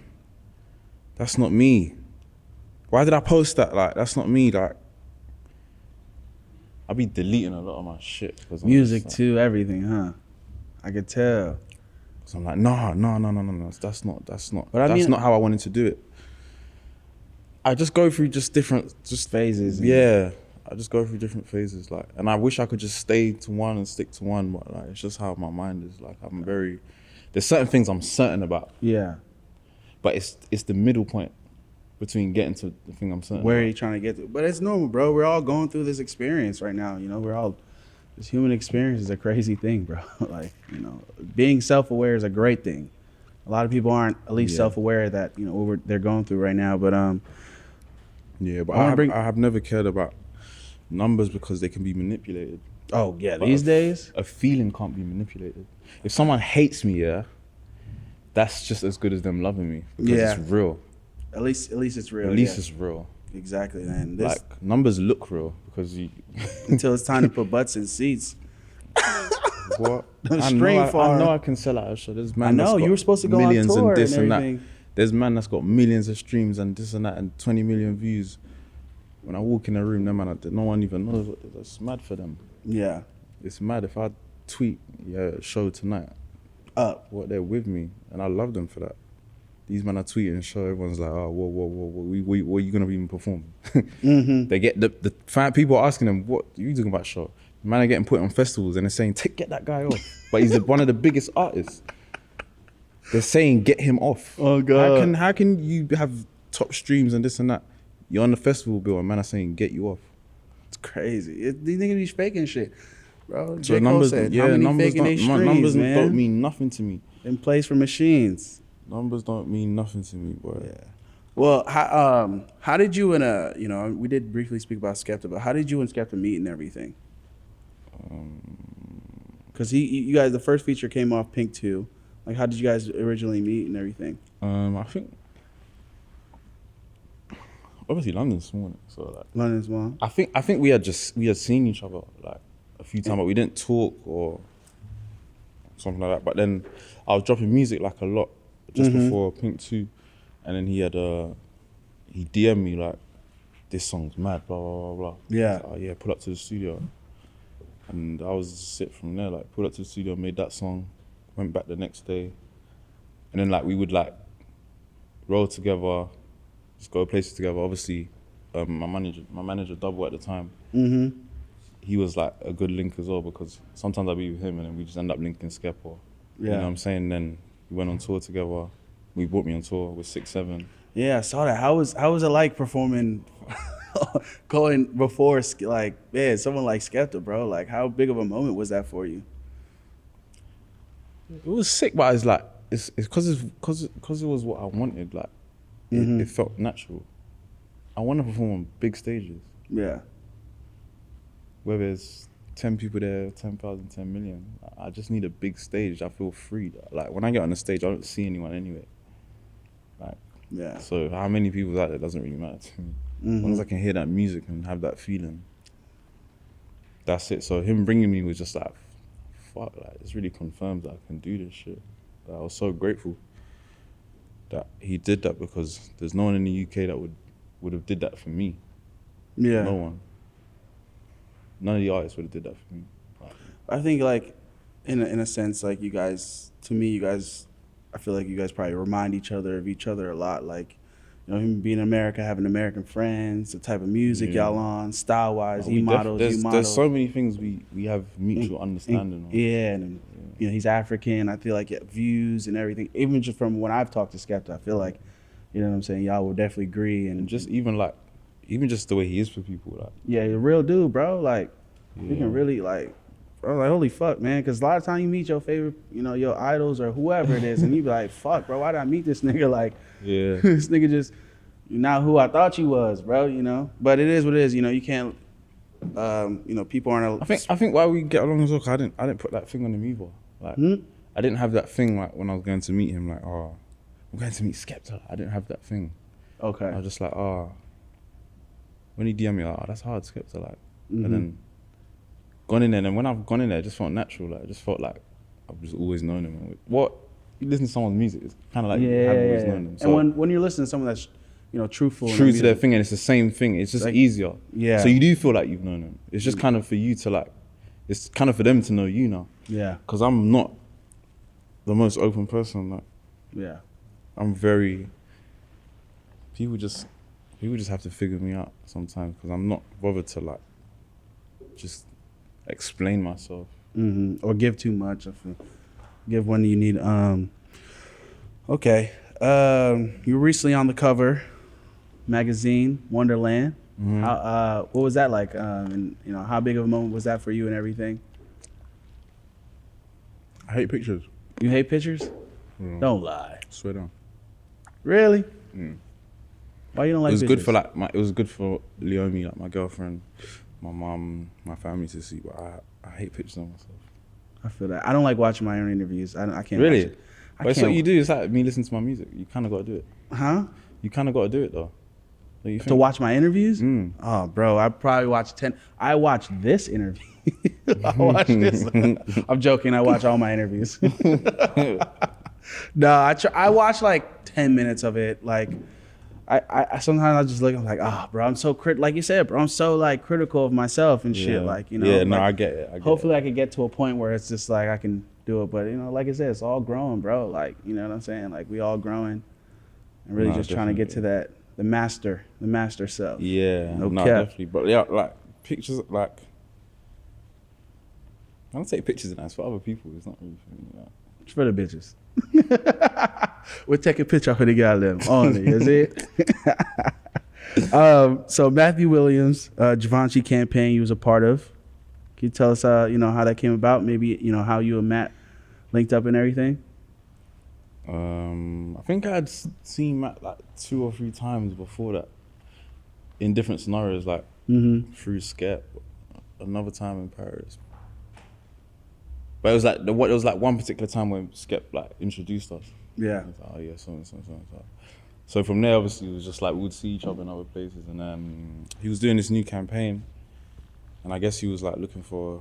That's not me. Why did I post that? Like, that's not me. Like, I'll be deleting a lot of my shit. Music too, everything, huh? I could tell. So I'm like, no, that's not how I wanted to do it. I just go through just different phases. Yeah, I just go through different phases, like, and I wish I could just stay to one and stick to one, but like, it's just how my mind is. Like, there's certain things I'm certain about. Yeah. But it's the middle point between getting to the thing I'm certain Where about. are you trying to get to? But it's normal, bro. We're all going through this experience right now. You know, this human experience is a crazy thing, bro. Like, you know, being self-aware is a great thing. A lot of people aren't at least self-aware that, you know, what they're going through right now. But yeah, but I have never cared about numbers because they can be manipulated. Oh yeah, But these days. a feeling can't be manipulated. If someone hates me, yeah, that's just as good as them loving me because Yeah. it's real. At least it's real. At least yeah. it's real. Exactly, man. This, Like numbers look real because you. until it's time to put butts in seats. What? The I stream know farm. I can sell out a show. There's man I know that's got you were supposed to go on millions tour and this and that. everything. There's man that's got millions of streams and this and that and 20 million views. When I walk in a room, them man, no one even knows what it is. It's mad for them. Yeah. It's mad if I tweet, yeah, show tonight, what they're with me, and I love them for that. These men are tweeting, show everyone's like, oh, whoa, what are you gonna even perform? They get the fan people are asking them, what are you talking about, show? Man are getting put on festivals and they're saying, get that guy off. But he's one of the biggest artists. They're saying, get him off. Oh God. How can you have top streams and this and that? You're on the festival bill and man are saying, get you off. It's crazy. These niggas be faking shit, bro. So J. Cole numbers, said, yeah, how many numbers faking they don't, streams, numbers man? don't mean nothing to me. In place for machines. Numbers don't mean nothing to me, boy. Yeah. Well, how did you and we did briefly speak about Skepta, but how did you and Skepta meet and everything? Because you guys, the first feature came off Pink 2. Like, how did you guys originally meet and everything? I think obviously London's small, so like London's one. I think we had seen each other like a few times, but we didn't talk or something like that. But then I was dropping music like a lot just before Pink 2, and then he DM'd me like, this song's mad, blah blah blah blah. Yeah. Like, oh yeah, pull up to the studio, and I was sit from there like pulled up to the studio, made that song, went back the next day, and then like we would like roll together, just go places together. Obviously, my manager Double at the time, he was like a good link as well because sometimes I'd be with him and then we just end up linking Skepta. Yeah. You know what I'm saying? Then we went on tour together. We brought me on tour with 6-7. Yeah, I saw that. How was it like performing, going before like someone like Skepta, bro? Like, how big of a moment was that for you? It was sick, but it's like it's because it was what I wanted. Like it felt natural. I want to perform on big stages. Yeah. Whether it's 10 people there, 10,000, 10 million. I just need a big stage. I feel free. Like when I get on the stage, I don't see anyone anyway. Like, Yeah. so how many people's out there doesn't really matter to me. As long as I can hear that music and have that feeling, that's it. So him bringing me was just like, fuck, like it's really confirmed that I can do this shit. Like, I was so grateful that he did that because there's no one in the UK that would have did that for me. Yeah. No one. None of the artists would have did that for me. I think like in a sense, like you guys, I feel like you guys probably remind each other of each other a lot. Like, you know, him being in America, having American friends, the type of music y'all on, style wise, he models, you model. There's so many things we have mutual understanding on. Yeah, and you know, he's African. I feel like views and everything, even just from when I've talked to Skepta, I feel like, you know what I'm saying, y'all will definitely agree. And just even just the way he is for people, like. Yeah, he's a real dude, bro. Like, you can really like, bro, like, holy fuck, man. Because a lot of times you meet your favorite, you know, your idols or whoever it is, and you be like, fuck, bro, why did I meet this nigga? Like, yeah, this nigga just, you're not who I thought you was, bro, you know? But it is what it is, you know, you can't, you know, people aren't. I think why we get along as well, 'cause I didn't put that thing on him either. Like, I didn't have that thing, like, when I was going to meet him, like, oh, I'm going to meet Skepta. I didn't have that thing. Okay. I was just like, oh, when he DM me, like, oh, that's hard, Skepta, like. And then gone in there, and when I've gone in there, it just felt natural. Like, it just felt like I've just always known him. What you listen to someone's music, it's kind of like you have always known them. So and when you're listening to someone that's, you know, truthful, true to their thing, and it's the same thing. It's just like, easier. Yeah. So you do feel like you've known them. It's just kind of for you to like, it's kind of for them to know you now. Yeah. Because I'm not the most open person. Like, Yeah. I'm very. People just have to figure me out sometimes because I'm not bothered to like just explain myself. Or give too much. I feel. Give when you need. Okay. You were recently on the cover, magazine Wonderland. How, what was that like? And you know, how big of a moment was that for you and everything? I hate pictures. You hate pictures? Don't lie. Swear down. Really? Why you don't like It was pictures? good for like it was good for Leomi, like my girlfriend. my mom, my family to see, but I hate pictures of myself. I feel that. I don't like watching my own interviews. I can't Really? watch it. But it's what you do. It's like me listening to my music. You kind of got to do it. Huh? You kind of got to do it, though. What you To think? watch my interviews? Mm. Oh, bro, I probably watched 10. I watched this interview. I watched this. I'm joking. I watch all my interviews. No, I watch like 10 minutes of it. Like, I sometimes I just look. I'm like, bro, I'm so like you said, bro, I'm so like critical of myself and shit. Like, you know. Yeah, no, like, I get it. hopefully, I could get to a point where it's just like I can do it. But you know, like I said, it's all growing, bro. Like, you know what I'm saying? Like, we all growing, and really just trying to get to that the master self. Yeah, no cap. Definitely, bro. Yeah, like pictures, like I don't take pictures, and that's for other people. It's not really for me. Like. It's for the bitches. We'll take a picture for the goddamn only, is it? So Matthew Williams, Givenchy campaign you was a part of. Can you tell us, you know, how that came about? Maybe, you know, how you and Matt linked up and everything? I think I had seen Matt like 2 or 3 times before that, in different scenarios, like through Skep, another time in Paris. But it was like it was like one particular time when Skep like introduced us. Yeah. Like, oh yeah, so. So from there, obviously, it was just like we would see each other in other places, and then he was doing this new campaign, and I guess he was like looking for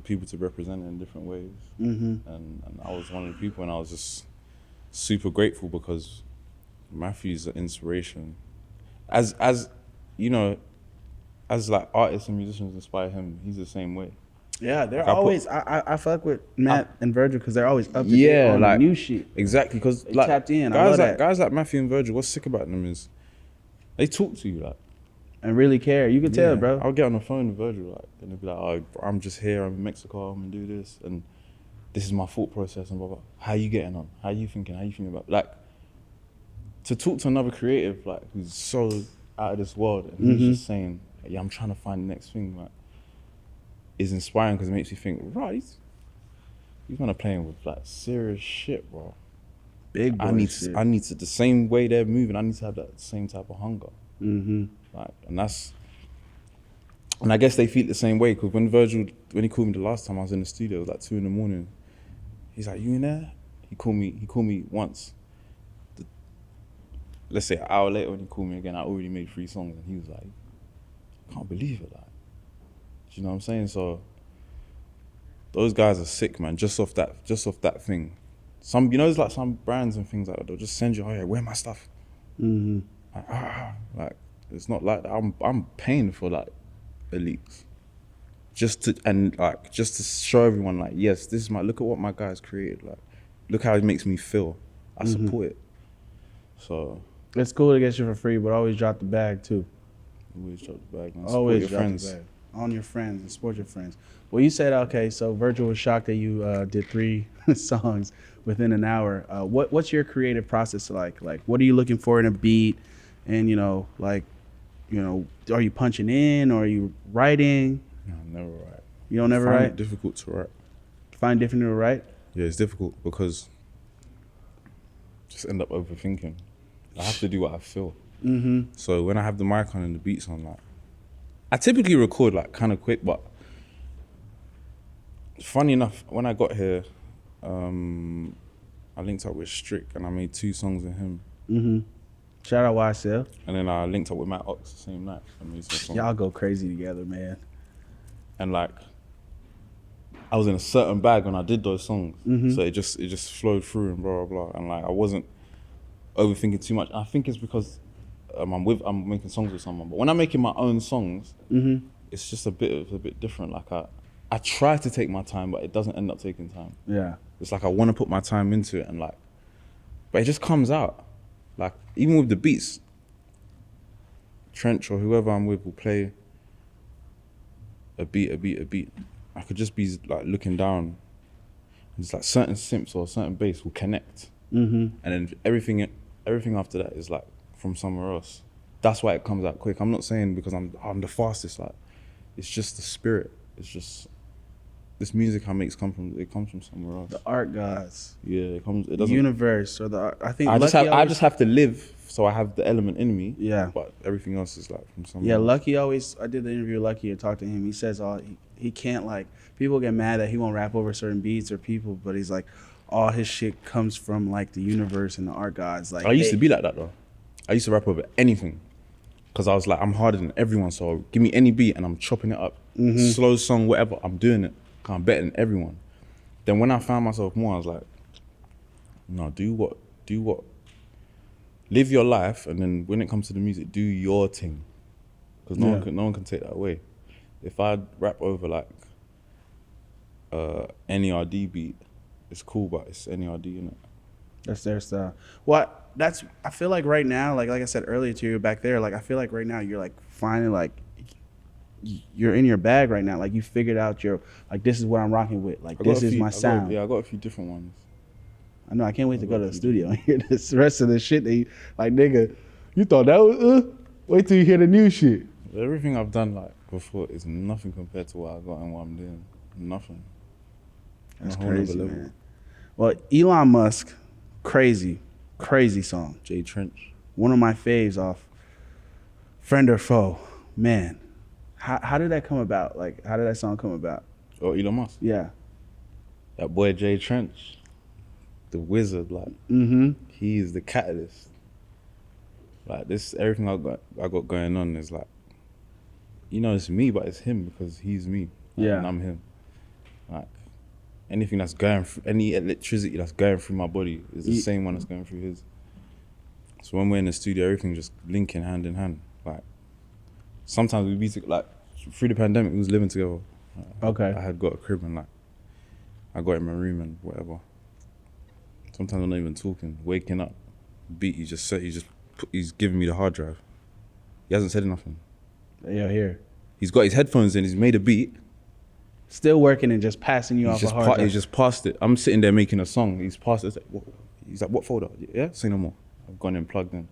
people to represent it in different ways. And I was one of the people, and I was just super grateful because Matthew's an inspiration. As you know, as like artists and musicians inspire him, he's the same way. Yeah, they're like always. I fuck with Matt and Virgil because they're always up to date on like, the new shit. Exactly, because like tapped in. I love that. Guys like Matthew and Virgil, what's sick about them is they talk to you like and really care. You can tell, bro. I'll get on the phone with Virgil like, and they'll be like, "Oh, I'm just here. I'm in Mexico. I'm gonna do this, and this is my thought process and blah blah. How you getting on? How you thinking? How you feeling about like to talk to another creative like who's so out of this world and he's just saying, yeah, I'm trying to find the next thing like." Is inspiring because it makes you think, right, he's gonna playing with like serious shit, bro. Big boy I need shit. to the same way they're moving. I need to have that same type of hunger. Like, and I guess they feel the same way because when he called me the last time I was in the studio, it was like 2 a.m. He's like, "You in there?" He called me once. Let's say an hour later when he called me again, I already made 3 songs, and he was like, "I can't believe it, like." You know what I'm saying? So those guys are sick, man. Just off that thing. Some, you know, there's like some brands and things like that. They'll just send you, "Oh yeah, wear my stuff." Like it's not like that. I'm paying for like elites, just to show everyone like, yes, this is look at what my guy's created. Like, look how it makes me feel. I support it. So it's cool to get you for free, but always drop the bag too. Always drop the bag, man. Always support your drop friends. the bag. On your friends and support your friends. Well, you said, okay, so Virgil was shocked that you did 3 songs within an hour. What's your creative process like? Like, what are you looking for in a beat? And, you know, like, you know, are you punching in or are you writing? No, I never write. You don't never I find write? it difficult to write. Find different to write? Yeah, it's difficult because just end up overthinking. I have to do what I feel. So when I have the mic on and the beats on, like, I typically record like kind of quick, but funny enough, when I got here, I linked up with Strick and I made 2 songs with him. Shout out YSL. And then I linked up with Matt Ox the same night. I made some songs. Y'all go crazy together, man. And like, I was in a certain bag when I did those songs, so it just flowed through and blah blah blah. And like, I wasn't overthinking too much. I think it's because I'm making songs with someone, but when I'm making my own songs, it's just a bit different. Like I try to take my time, but it doesn't end up taking time. Yeah. It's like I want to put my time into it, and like, but it just comes out. Like even with the beats, Trench or whoever I'm with will play a beat. I could just be like looking down, and it's like certain simps or certain bass will connect, and then everything after that is like from somewhere else. That's why it comes out quick. I'm not saying because I'm the fastest. Like, it's just the spirit. It's just this music I make comes from somewhere else. The art gods. Yeah, it The doesn't. universe or the art. I think I Lucky just have to live, so I have the element in me. Yeah. But everything else is like from somewhere. Yeah, else. Lucky always. I did the interview with Lucky and talked to him. He says he can't, like, people get mad that he won't rap over certain beats or people, but he's like, all his shit comes from like the universe and the art gods. Like, I used to be like that though. I used to rap over anything, cause I was like, I'm harder than everyone. So give me any beat and I'm chopping it up, slow song, whatever. I'm doing it. 'Cause I'm better than everyone. Then when I found myself more, I was like, no, do what, live your life, and then when it comes to the music, do your thing, cause no one can take that away. If I rap over like NERD beat, it's cool, but it's NERD, innit? That's their style. I feel like right now, like I said earlier to you back there, like I feel like right now you're like finally like you're in your bag right now. Like you figured out like this is what I'm rocking with. Like this is my sound. I got a few different ones. I know. I can't wait to go to the studio and hear this rest of the shit that you, like, nigga, you thought that was wait till you hear the new shit. Everything I've done like before is nothing compared to what I got and what I'm doing. Nothing. That's A whole nother crazy, level. man. Well, Elon Musk, crazy song. Jay Trench. One of my faves off Friend or Foe. Man, how did that come about? Like, how did that song come about? Or Elon Musk. Yeah. That boy Jay Trench, the wizard, like he's the catalyst. Like this, everything I got going on is like, it's me, but it's him because he's me. Like, Yeah. and I'm him. Like anything that's going through, any electricity that's going through my body is the same one that's going through his. So when we're in the studio, everything just linking hand in hand. Like sometimes we be like through the pandemic, we was living together. Okay. I had got a crib and like I got in my room and whatever. Sometimes I'm not even talking. Waking up, beat. He's giving me the hard drive. He hasn't said nothing. Yeah, here. He's got his headphones in. He's made a beat. Still working and just passing you off a hard drive. He's just passed it. I'm sitting there making a song. He's passed it. He's like, what folder? Yeah, say no more. I've gone and plugged in.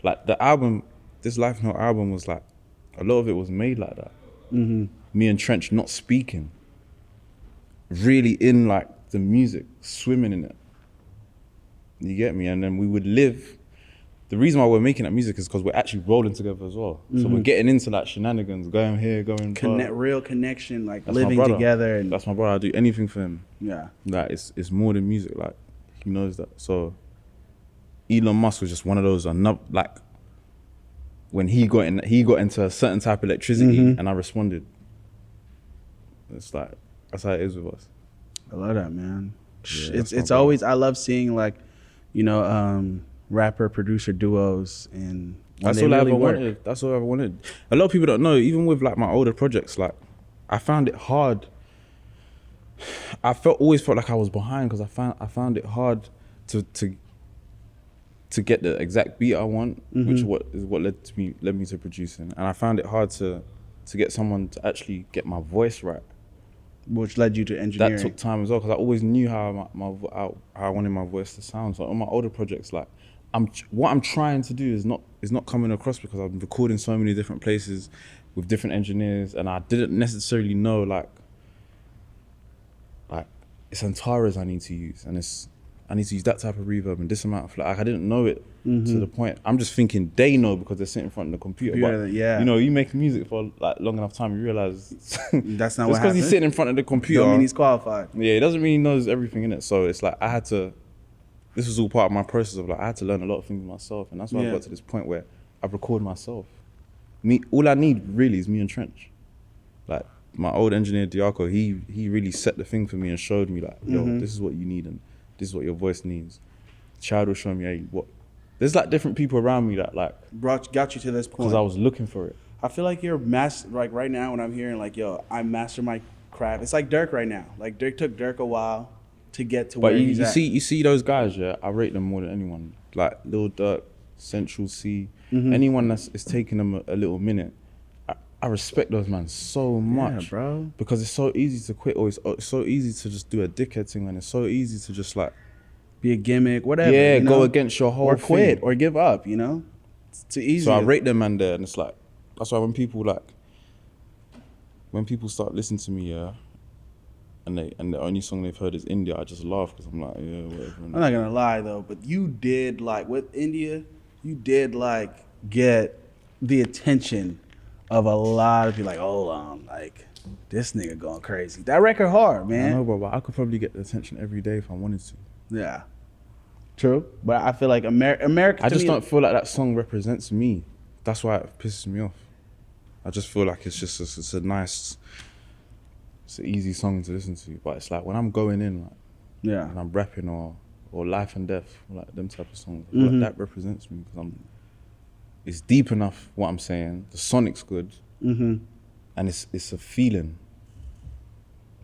Like the album, this Life Note album was like, a lot of it was made like that. Me and Trench not speaking. Really in like the music, swimming in it. You get me? And then we would live. The reason why we're making that music is because we're actually rolling together as well. So we're getting into like shenanigans, going here, going real connection, like That's my living brother. together. And That's my brother. I do anything for him. yeah. Like it's more than music. Like he knows that. So Elon Musk was just one of those. Like when he got into a certain type of electricity, and I responded. It's like that's how it is with us. I love that, man. Yeah, It's always, I love seeing like, rapper producer duos and That's all I ever wanted. That's all I ever wanted. A lot of people don't know, even with like my older projects, like I found it hard. I always felt like I was behind because I found it hard to get the exact beat I want, which is what led me to producing. And I found it hard to get someone to actually get my voice right. Which led you to engineering. That took time as well because I always knew how I wanted my voice to sound. So on my older projects, like what I'm trying to do is not coming across because I'm recording so many different places with different engineers, and I didn't necessarily know like it's Antares I need to use, and I need to use that type of reverb and this amount of like I didn't know it to the point. I'm just thinking they know because they're sitting in front of the computer. But yeah. You make music for like long enough time, you realize That's not what just because happened. he's sitting in front of the computer. Don't mean he's qualified. Yeah, he doesn't mean he knows everything in it. So it's like this was all part of my process of like I had to learn a lot of things myself, and that's why I got to this point where I've recorded myself. All I need really is me and Trench. Like my old engineer Diaco, he really set the thing for me and showed me like, yo, this is what you need and this is what your voice needs. Child will show me, hey, what. There's like different people around me that like got you to this point. because I was looking for it. I feel like you're like right now when I'm hearing like, yo, I master my craft. It's like Dirk right now. Like Dirk took Dirk a while to get to where he's at. You see those guys, yeah, I rate them more than anyone. Like Lil Durk, Central C, anyone it's taking them a little minute. I respect those man so much, yeah, bro. Because it's so easy to quit, or it's so easy to just do a dickhead thing, and it's so easy to just like be a gimmick, whatever. Yeah, go against your whole or quit thing. or give up. It's too easy. So I rate them man there, and it's like that's why when people start listening to me, yeah, and the only song they've heard is India, I just laugh because I'm like, yeah, whatever. I'm not gonna lie though, but you did like with India, you did like get the attention of a lot of people. Like, hold on, like this nigga going crazy. That record hard, man. I know, bro, but I could probably get the attention every day if I wanted to. Yeah, true. But I feel like America. I just don't feel like that song represents me. That's why it pisses me off. I just feel like it's a nice, it's an easy song to listen to. But it's like when I'm going in, like, yeah, and I'm rapping or life and death, like them type of songs, I feel like that represents me because it's deep enough what I'm saying. The sonic's good, and it's a feeling.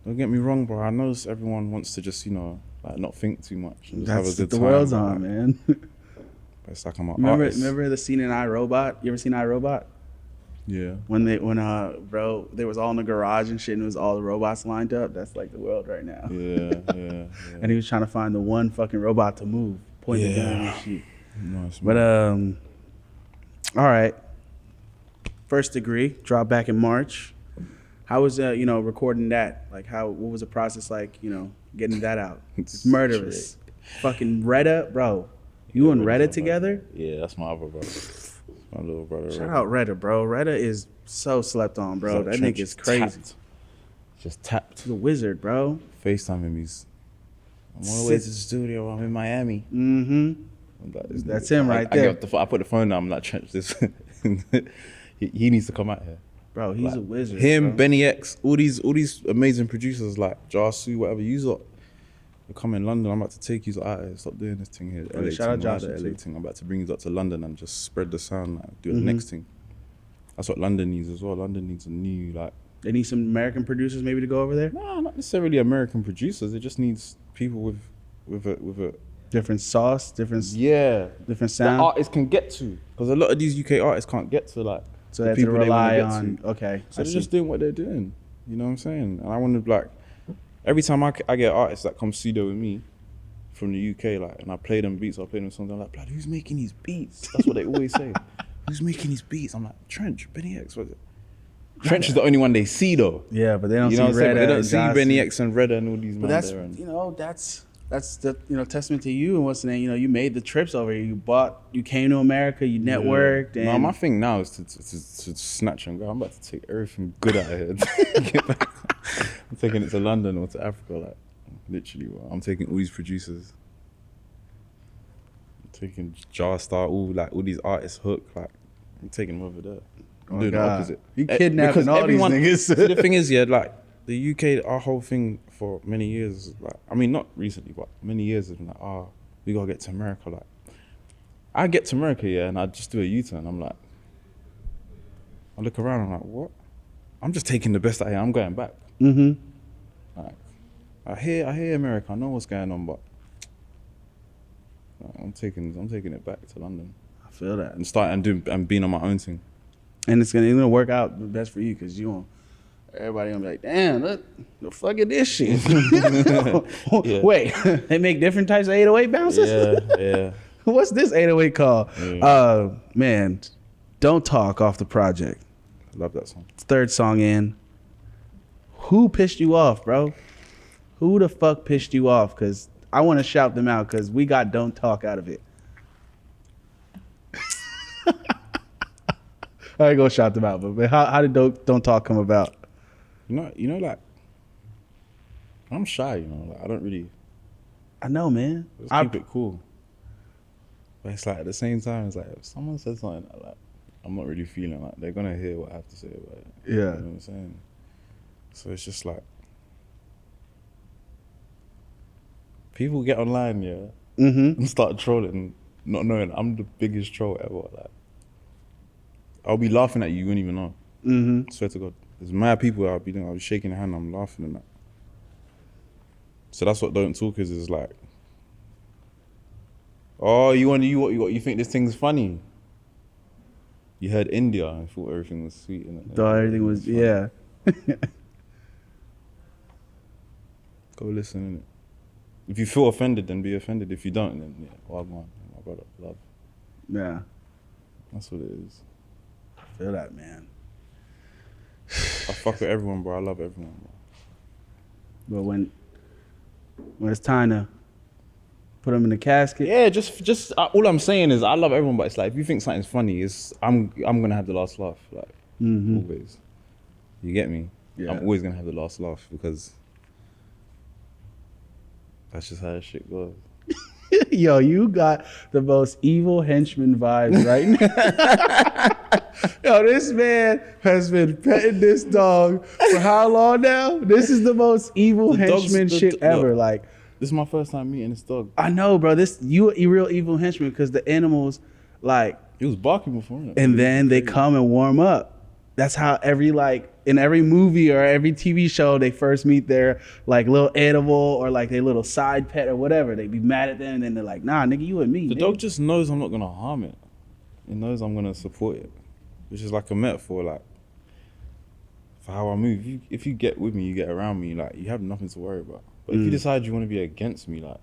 Don't get me wrong, bro. I know everyone wants to just like not think too much and just have a good time. The world's on, man. But it's like I'm an artist. Remember the scene in iRobot? You ever seen iRobot? Yeah. When they was all in the garage and shit, and it was all the robots lined up. That's like the world right now. Yeah. And he was trying to find the one fucking robot to move, pointing down and shit. Nice, but all right. First Degree dropped back in March. How was recording that? Like what was the process like? Getting that out. It's murderous. Fucking Retta, bro. You and Retta together? Yeah, that's my other brother. My little brother. Shout out Retta, bro. Retta is so slept on, bro. That nigga is crazy. Just tapped. He's a wizard, bro. FaceTime him. I'm on the way to the studio. I'm in Miami. Like, that's him right there. I put the phone down. I'm like, Trench, he needs to come out here. Bro, he's a wizard. Him, bro. Benny X, all these amazing producers like Jasu, whatever. You lot, you come in London. I'm about to take you out here. Stop doing this thing here. LA shout out Jasu. LA thing. I'm about to bring you up to London and just spread the sound. Like, do the next thing. That's what London needs as well. London needs a new They need some American producers maybe to go over there. No, not necessarily American producers. It just needs people with a different sauce, different sound. That artists can get to, because a lot of these UK artists can't get to so they have to rely on. Okay, so they're just doing what they're doing. You know what I'm saying? And I want to every time I get artists that come studio with me from the UK, and I play them beats, I play them songs. I'm like, blood, who's making these beats? That's what they always say. Who's making these beats? I'm like, Trench, Benny X. What is it? Trench is the only one they see though. Yeah, but they don't see Redda. They don't see Benny X and Redda and all these. But that's the testament to you and what's the name. You made the trips over here. You came to America. You networked. Yeah. And my thing now is to snatch and go. I'm about to take everything good out of here. Get back. I'm taking it to London or to Africa. Literally, I'm taking all these producers. I'm taking Jarstar, all these artists, Hook. I'm taking them over there. I'm doing the opposite. You kidnapping all these niggas. See, the thing is, the UK, our whole thing for many years, not recently, but many years has been we gotta get to America. I get to America, and I just do a U-turn. I'm like, I look around, I'm like, what? I'm just taking the best out here. I'm going back. I hear America. I know what's going on, but I'm taking it back to London. I feel that. And being on my own thing. And it's gonna work out the best for you because everybody gonna be like, damn, look, the fuck is this shit? Wait, they make different types of 808 bounces? Yeah. What's this 808 called? Yeah. Man, Don't Talk off the project. I love that song. Third song in. Who pissed you off, bro? Who the fuck pissed you off? Because I want to shout them out because we got Don't Talk out of it. I ain't gonna shout them out, but how did Don't Talk come about? I'm shy, I don't really. I know, man. Just keep it cool. But it's at the same time, it's if someone says something I'm not really feeling they're gonna hear what I have to say about it. Yeah. You know what I'm saying? So it's just people get online, and start trolling, not knowing I'm the biggest troll ever. I'll be laughing at you, you wouldn't even know. Swear to God. There's mad people I'll be shaking their hand, I'm laughing and that. So that's what Don't Talk is oh, you think this thing's funny? You heard India and thought everything was sweet. Thought everything was, yeah. Go listen, innit? If you feel offended, then be offended. If you don't, then well, go on, my brother, love. Yeah. That's what it is. I feel that, man. I fuck with everyone, bro. I love everyone, bro. But when it's time to put them in the casket, Yeah, just all I'm saying is I love everyone, but it's like if you think something's funny, I'm gonna have the last laugh, like always. You get me? Yeah. I'm always gonna have the last laugh because that's just how that shit goes. Yo, you got the most evil henchman vibes right now. Yo, this man has been petting this dog for how long now? This is the most evil henchman shit ever. Look, like, this is my first time meeting this dog. I know, bro. You a real evil henchman because the animals, like, He was barking before, innit? and then they come and warm up. That's how in every movie or every TV show, they first meet their like little animal or like their little side pet or whatever. They be mad at them and then they're like, nah, nigga, you and me. The nigga. dog just knows I'm not gonna harm it. It knows I'm gonna support it, which is like a metaphor, like for how I move. If you get with me, you get around me, like you have nothing to worry about. But if you decide you want to be against me, like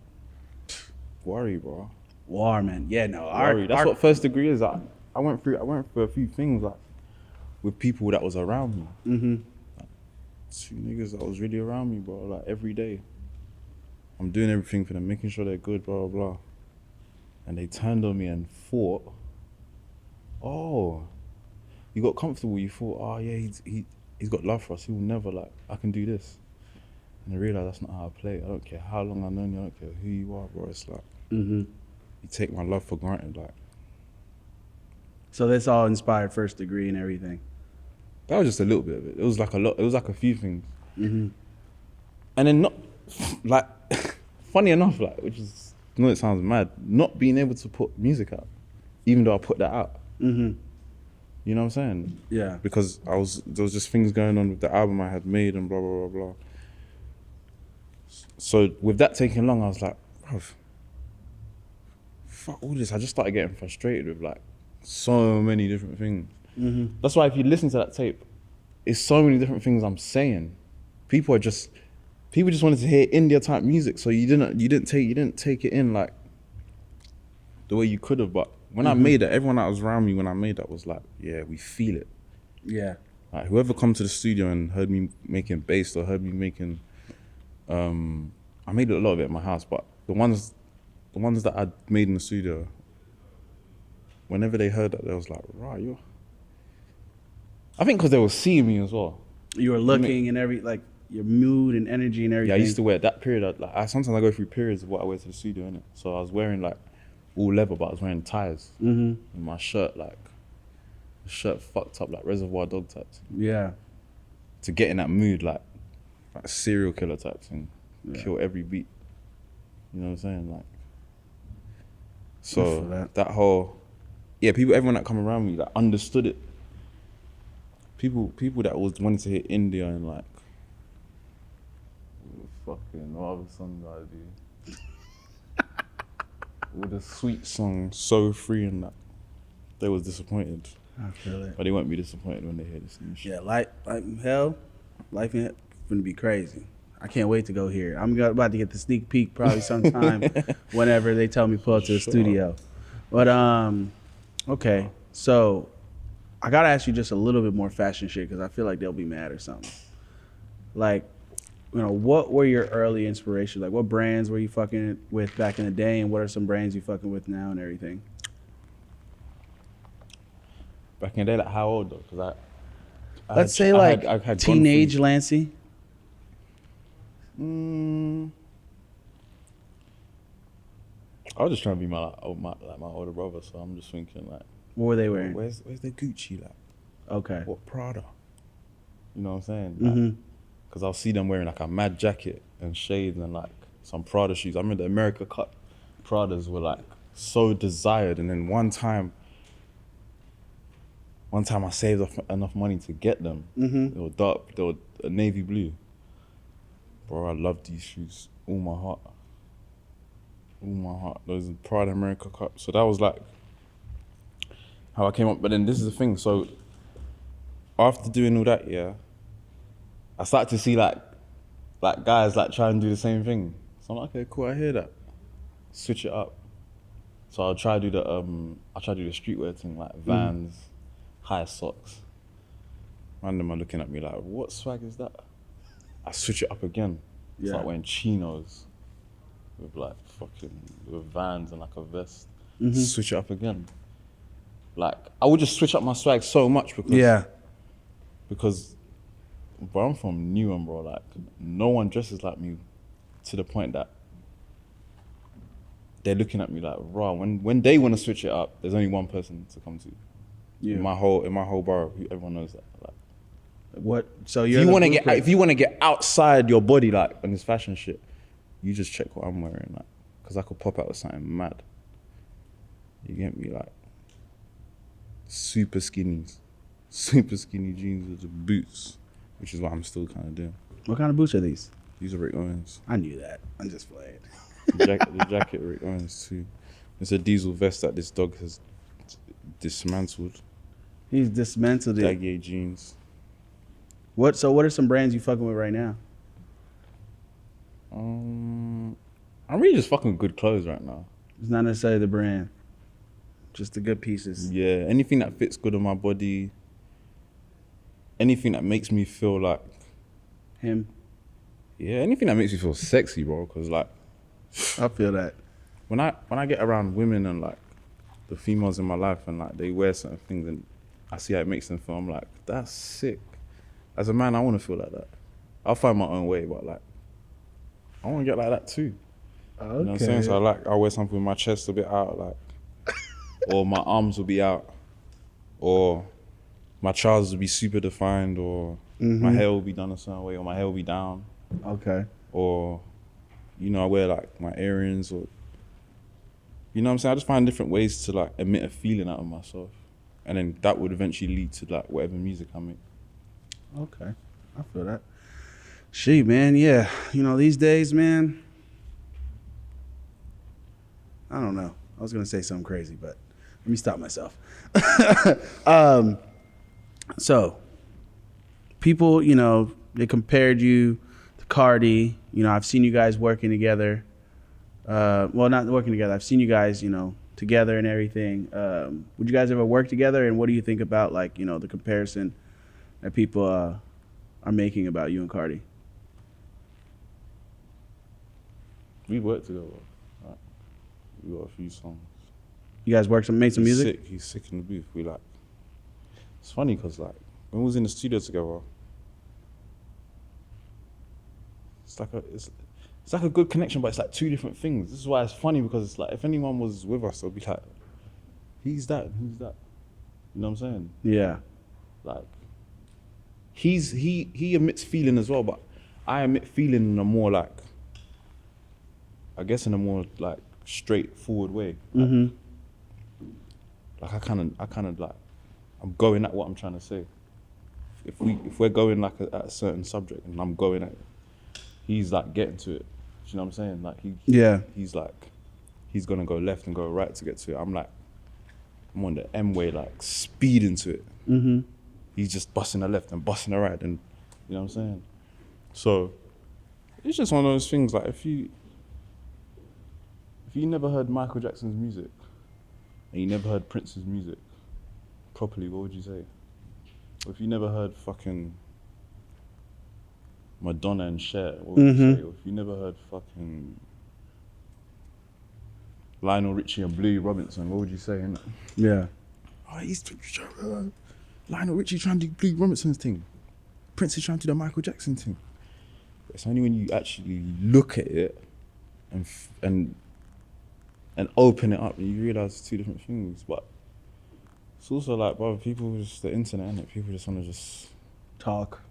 worry, bro. War, man. Yeah, no. Worry. That's what first degree is. I went through a few things like with people that was around me. Like, 2 niggas that was really around me, bro. Like every day, I'm doing everything for them, making sure they're good, blah blah blah. And they turned on me and thought, oh, you got comfortable. You thought, oh yeah, he's got love for us. He will never like. I can do this. And I realized that's not how I play. I don't care how long I've known you. I don't care who you are, bro. It's like you take my love for granted, like. So this all inspired first degree and everything. That was just a little bit of it. It was like a lot. It was like a few things. And then not like funny enough, like which is it sounds mad. Not being able to put music out, even though I put that out. You know what I'm saying? Yeah. Because there was just things going on with the album I had made and blah blah blah blah. So with that taking long, I was like, bruv, fuck all this. I just started getting frustrated with like so many different things. That's why if you listen to that tape, it's so many different things I'm saying. People just wanted to hear India type music, so you didn't take it in like the way you could have. But when I made it, everyone that was around me when I made that was like, yeah, we feel it. Yeah. Like whoever come to the studio and heard me making bass or heard me making, I made a lot of it at my house, but the ones that I made in the studio, whenever they heard that, they was like, right, you're. I think because they were seeing me as well. You were looking and your mood and energy and everything. Yeah, I used to wear that period. Sometimes I go through periods of what I wear to the studio, innit? So I was wearing like all leather, but I was wearing ties. And my shirt, the shirt fucked up like Reservoir Dog types. Yeah. To get in that mood, like serial killer types and kill every beat. You know what I'm saying? Like. So that whole, everyone that come around me like understood it. People that was wanting to hear India and like, fucking what other songs I do? With a sweet song, So Free and that. They was disappointed. I feel it. But they won't be disappointed when they hear this new shit. Yeah, like hell, life is gonna be crazy. I can't wait to go here. I'm about to get the sneak peek probably sometime whenever they tell me pull up to the studio. But okay, so I gotta ask you just a little bit more fashion shit because I feel like they'll be mad or something. Like, what were your early inspirations? Like, what brands were you fucking with back in the day, and what are some brands you fucking with now and everything? Back in the day, like how old though? Because let's say like I had teenage Lancey. I was just trying to be my older brother, so I'm just thinking like, what were they wearing? Where's the Gucci like? Okay. What Prada? You know what I'm saying? Because I'll see them wearing like a mad jacket and shades and like some Prada shoes. I remember the America Cup Pradas were like so desired, and then one time I saved enough money to get them. They were dark, they were navy blue. Bro, I love these shoes, all my heart. Those are Prada America Cup. So that was like how I came up. But then this is the thing. So after doing all that, I started to see like guys like try and do the same thing. So I'm like, okay, cool, I hear that. Switch it up. So I'll try to do the streetwear thing, like Vans, high socks. Random are looking at me like, what swag is that? I switch it up again. It's Yeah. like wearing chinos with like with Vans and like a vest. Mm-hmm. Switch it up again. Like I would just switch up my swag so much because bro, I'm from Newham, bro. Like no one dresses like me to the point that they're looking at me like, raw. When they want to switch it up, there's only one person to come to. Yeah. In my whole borough, everyone knows that. Like, What? So if you're you want to get outside your body, like on this fashion shit, you just check what I'm wearing, like, because I could pop out with something mad. You get me, like super skinny jeans with the boots, which is what I'm still kind of doing. What kind of boots are these? These are Rick Owens. I knew that. I'm just playing. The jacket Rick Owens too. It's a diesel vest that this dog has dismantled. He's dismantled it. Daggy jeans. So what are some brands you fucking with right now? I'm really just fucking with good clothes right now. It's not necessarily the brand, just the good pieces. Yeah, anything that fits good on my body. Anything that makes me feel like Him. Yeah, anything that makes me feel sexy, bro. Cause like, I feel that. when I get around women and like the females in my life and like they wear certain things and I see how it makes them feel, I'm like, that's sick. As a man, I want to feel like that. I'll find my own way, but like, I want to get like that too. Okay. You know what I'm saying? So I'll wear something with my chest a bit out, like, or my arms will be out, or my trousers will be super defined, or my hair will be done a certain way, or my hair will be down. Okay. Or, you know, I wear like my earrings, or, you know what I'm saying? I just find different ways to like emit a feeling out of myself. And then that would eventually lead to like whatever music I make. Okay. I feel that. Shit, man. Yeah. You know, these days, man, I don't know. I was going to say something crazy, but let me stop myself. So, people, you know, they compared you to Carti. You know, I've seen you guys working together. Well, not working together. I've seen you guys, you know, together and everything. Would you guys ever work together? And what do you think about, like, you know, the comparison that people are making about you and Carti? We worked together. Like, we got a few songs. You guys made some music? He's sick in the booth. We like, it's funny because like, when we was in the studio together, it's like a good connection, but it's like two different things. This is why it's funny, because it's like, if anyone was with us, they'll be like, he's that. You know what I'm saying? Yeah. Like, he emits feeling as well, but I emit feeling in a more like, I guess in a more like straightforward way. Mm-hmm. Like I kind of like, I'm going at what I'm trying to say. If we're going like at a certain subject and I'm going at it, he's like getting to it. Do you know what I'm saying? Like he's like, he's gonna go left and go right to get to it. I'm on the M way, like speeding to it. Mm-hmm. He's just busting a left and busting a right, and you know what I'm saying? So it's just one of those things, like if you never heard Michael Jackson's music and you never heard Prince's music properly, what would you say? Or if you never heard fucking Madonna and Cher, what would you say? Or if you never heard fucking Lionel Richie and Bluey Robinson, what would you say? Innit? Yeah. Oh, Lionel Richie trying to do Bluey Robinson's thing. Prince is trying to do the Michael Jackson thing. It's only when you actually look at it and open it up and you realise it's two different things. But it's also like, bro, people just, the internet, innit? People just want to just Talk.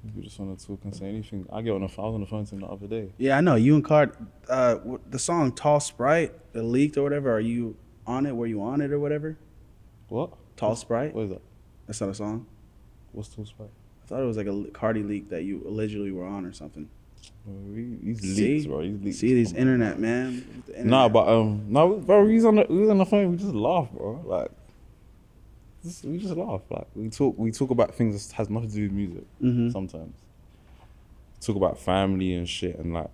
People just want to talk and say anything. I was on the phone to him the other day. Yeah, I know. You and Card, the song Tall Sprite, it leaked or whatever. Are you on it? Were you on it or whatever? What? Tall Sprite? What is that? That's not a song? What's Tall Sprite? I thought it was like a Carti leak that you allegedly were on or something. He's leaked, bro. He's leaked. See these internet, man. The internet. Nah, but no, bro. We was on the phone. We just laugh, bro. Like, we just laugh. Like, we talk about things that has nothing to do with music. Mm-hmm. Sometimes talk about family and shit, and like,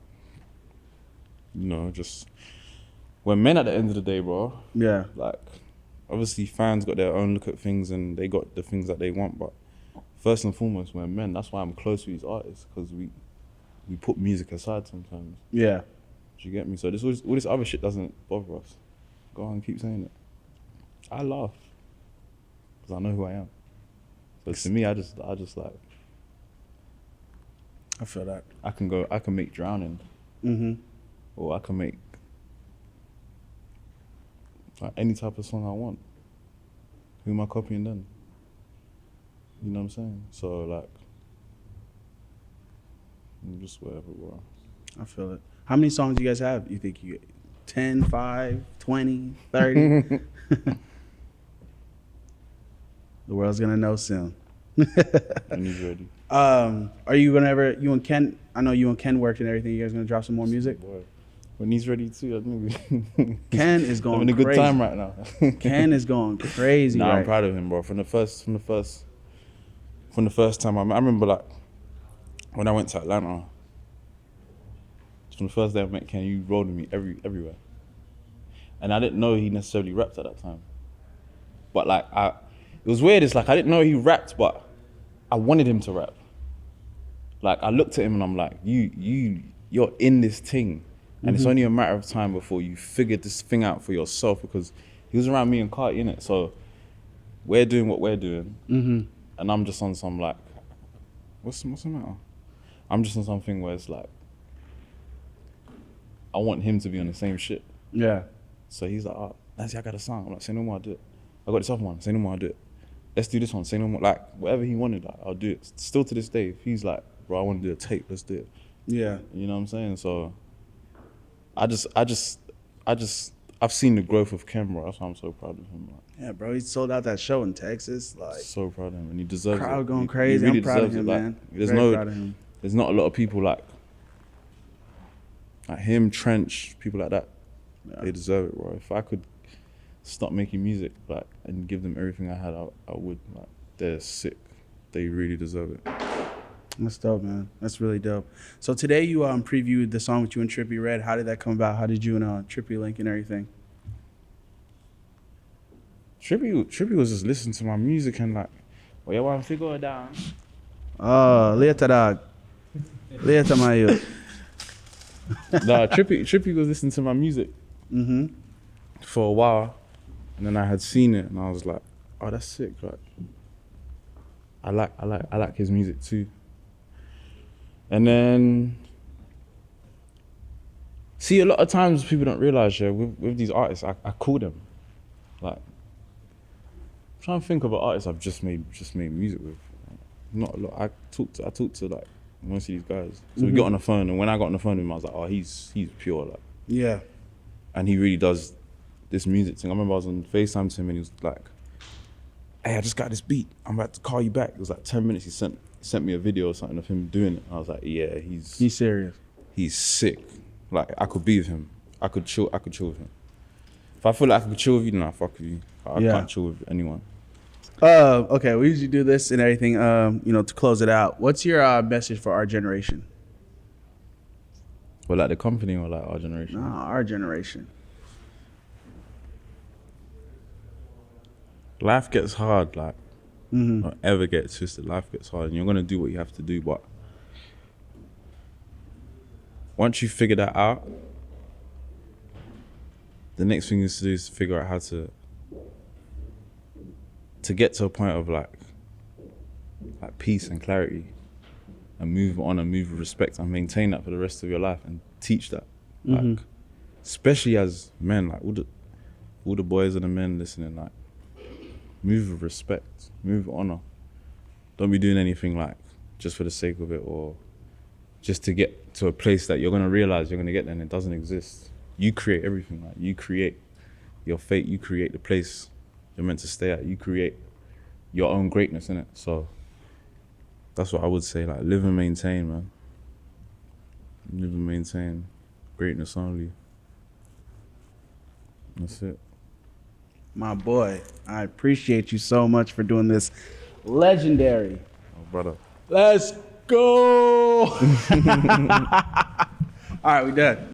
you know, just we're men at the end of the day, bro. Yeah. Like, obviously, fans got their own look at things and they got the things that they want, but first and foremost, we're men. That's why I'm close with these artists, because we put music aside sometimes. Yeah. Do you get me? So all this other shit doesn't bother us. Go on, keep saying it. I laugh because I know who I am. So to me, I just like. I feel that. I can make Drowning, or I can make like any type of song I want. Who am I copying then? You know what I'm saying? So like, just whatever, bro. I feel it. How many songs do you guys have? You think you get 10, 5, 20, 30? The world's gonna know soon. When he's ready. Are you gonna ever, you and Ken, I know you and Ken worked and everything, you guys gonna drop some more music? Boy. When he's ready too, I think Ken is going having a good crazy. time right now. Ken is going crazy. Nah, right? I'm proud of him, bro. From the first time, I remember like when I went to Atlanta. From the first day I met Ken, you rolled with me everywhere, and I didn't know he necessarily rapped at that time. But like, it was weird. It's like I didn't know he rapped, but I wanted him to rap. Like I looked at him and I'm like, you're in this thing. And it's only a matter of time before you figure this thing out for yourself, because he was around me and Carti, innit? So we're doing what we're doing. And I'm just on some like, what's the matter? I'm just on something where it's like, I want him to be on the same shit. Yeah. So he's like, oh, Lancey, I got a song. I'm like, say no more, I'll do it. I got this other one, say no more, I'll do it. Let's do this one, say no more. Like, whatever he wanted, like, I'll do it. Still to this day, if he's like, bro, I want to do a tape, let's do it. Yeah. You know what I'm saying? So I've seen the growth of Ken, bro. That's why I'm so proud of him. Like, Yeah, bro, he sold out that show in Texas. Like, so proud of him, and he deserves it. crowd going He crazy. really I'm proud of deserves him, it. Like, man. There's Proud of him. there's not a lot of people like him, Trench, people like that. Yeah. They deserve it, bro. If I could stop making music, like, and give them everything I had, I would. Like, they're sick. They really deserve it. That's dope, man. That's really dope. So today you previewed the song with you and Trippie Red. How did that come about? How did you and Trippie link and everything? Trippie was just listening to my music and like, well, you want to figure it down? Oh, later, dog. Later, my youth. Nah, Trippie was listening to my music for a while, and then I had seen it and I was like, oh, that's sick. Like, I like his music too. And then, see, a lot of times people don't realize, yeah, with these artists, I call them. Like, I'm trying to think of an artist I've just made music with. Not a lot. I talk to like most of these guys. So we got on the phone, and when I got on the phone with him, I was like, oh, he's pure, like. Yeah. And he really does this music thing. I remember I was on FaceTime to him, and he was like, hey, I just got this beat. I'm about to call you back. It was like 10 minutes. He sent me a video or something of him doing it. I was like, yeah, he's serious. He's sick. Like, I could be with him. I could chill with him. If I feel like I could chill with you, then I fuck with you. I can't chill with anyone. Okay, we usually do this and everything, to close it out. What's your message for our generation? Well, like the company or like our generation? Nah, our generation. Life gets hard, like, don't ever get twisted. Life gets hard, and you're gonna do what you have to do, but once you figure that out, the next thing is to do is figure out how to get to a point of like peace and clarity, and move on and move with respect and maintain that for the rest of your life and teach that. Like, especially as men, like all the boys and the men listening, like, move with respect, move with honor. Don't be doing anything like just for the sake of it, or just to get to a place that you're gonna realize you're gonna get there and it doesn't exist. You create everything. Like, you create your fate, you create the place you're meant to stay at, you create your own greatness, innit? So that's what I would say, like, live and maintain, man. Live and maintain greatness only. That's it. My boy, I appreciate you so much for doing this legendary. Oh, brother. Let's go. All right, we done.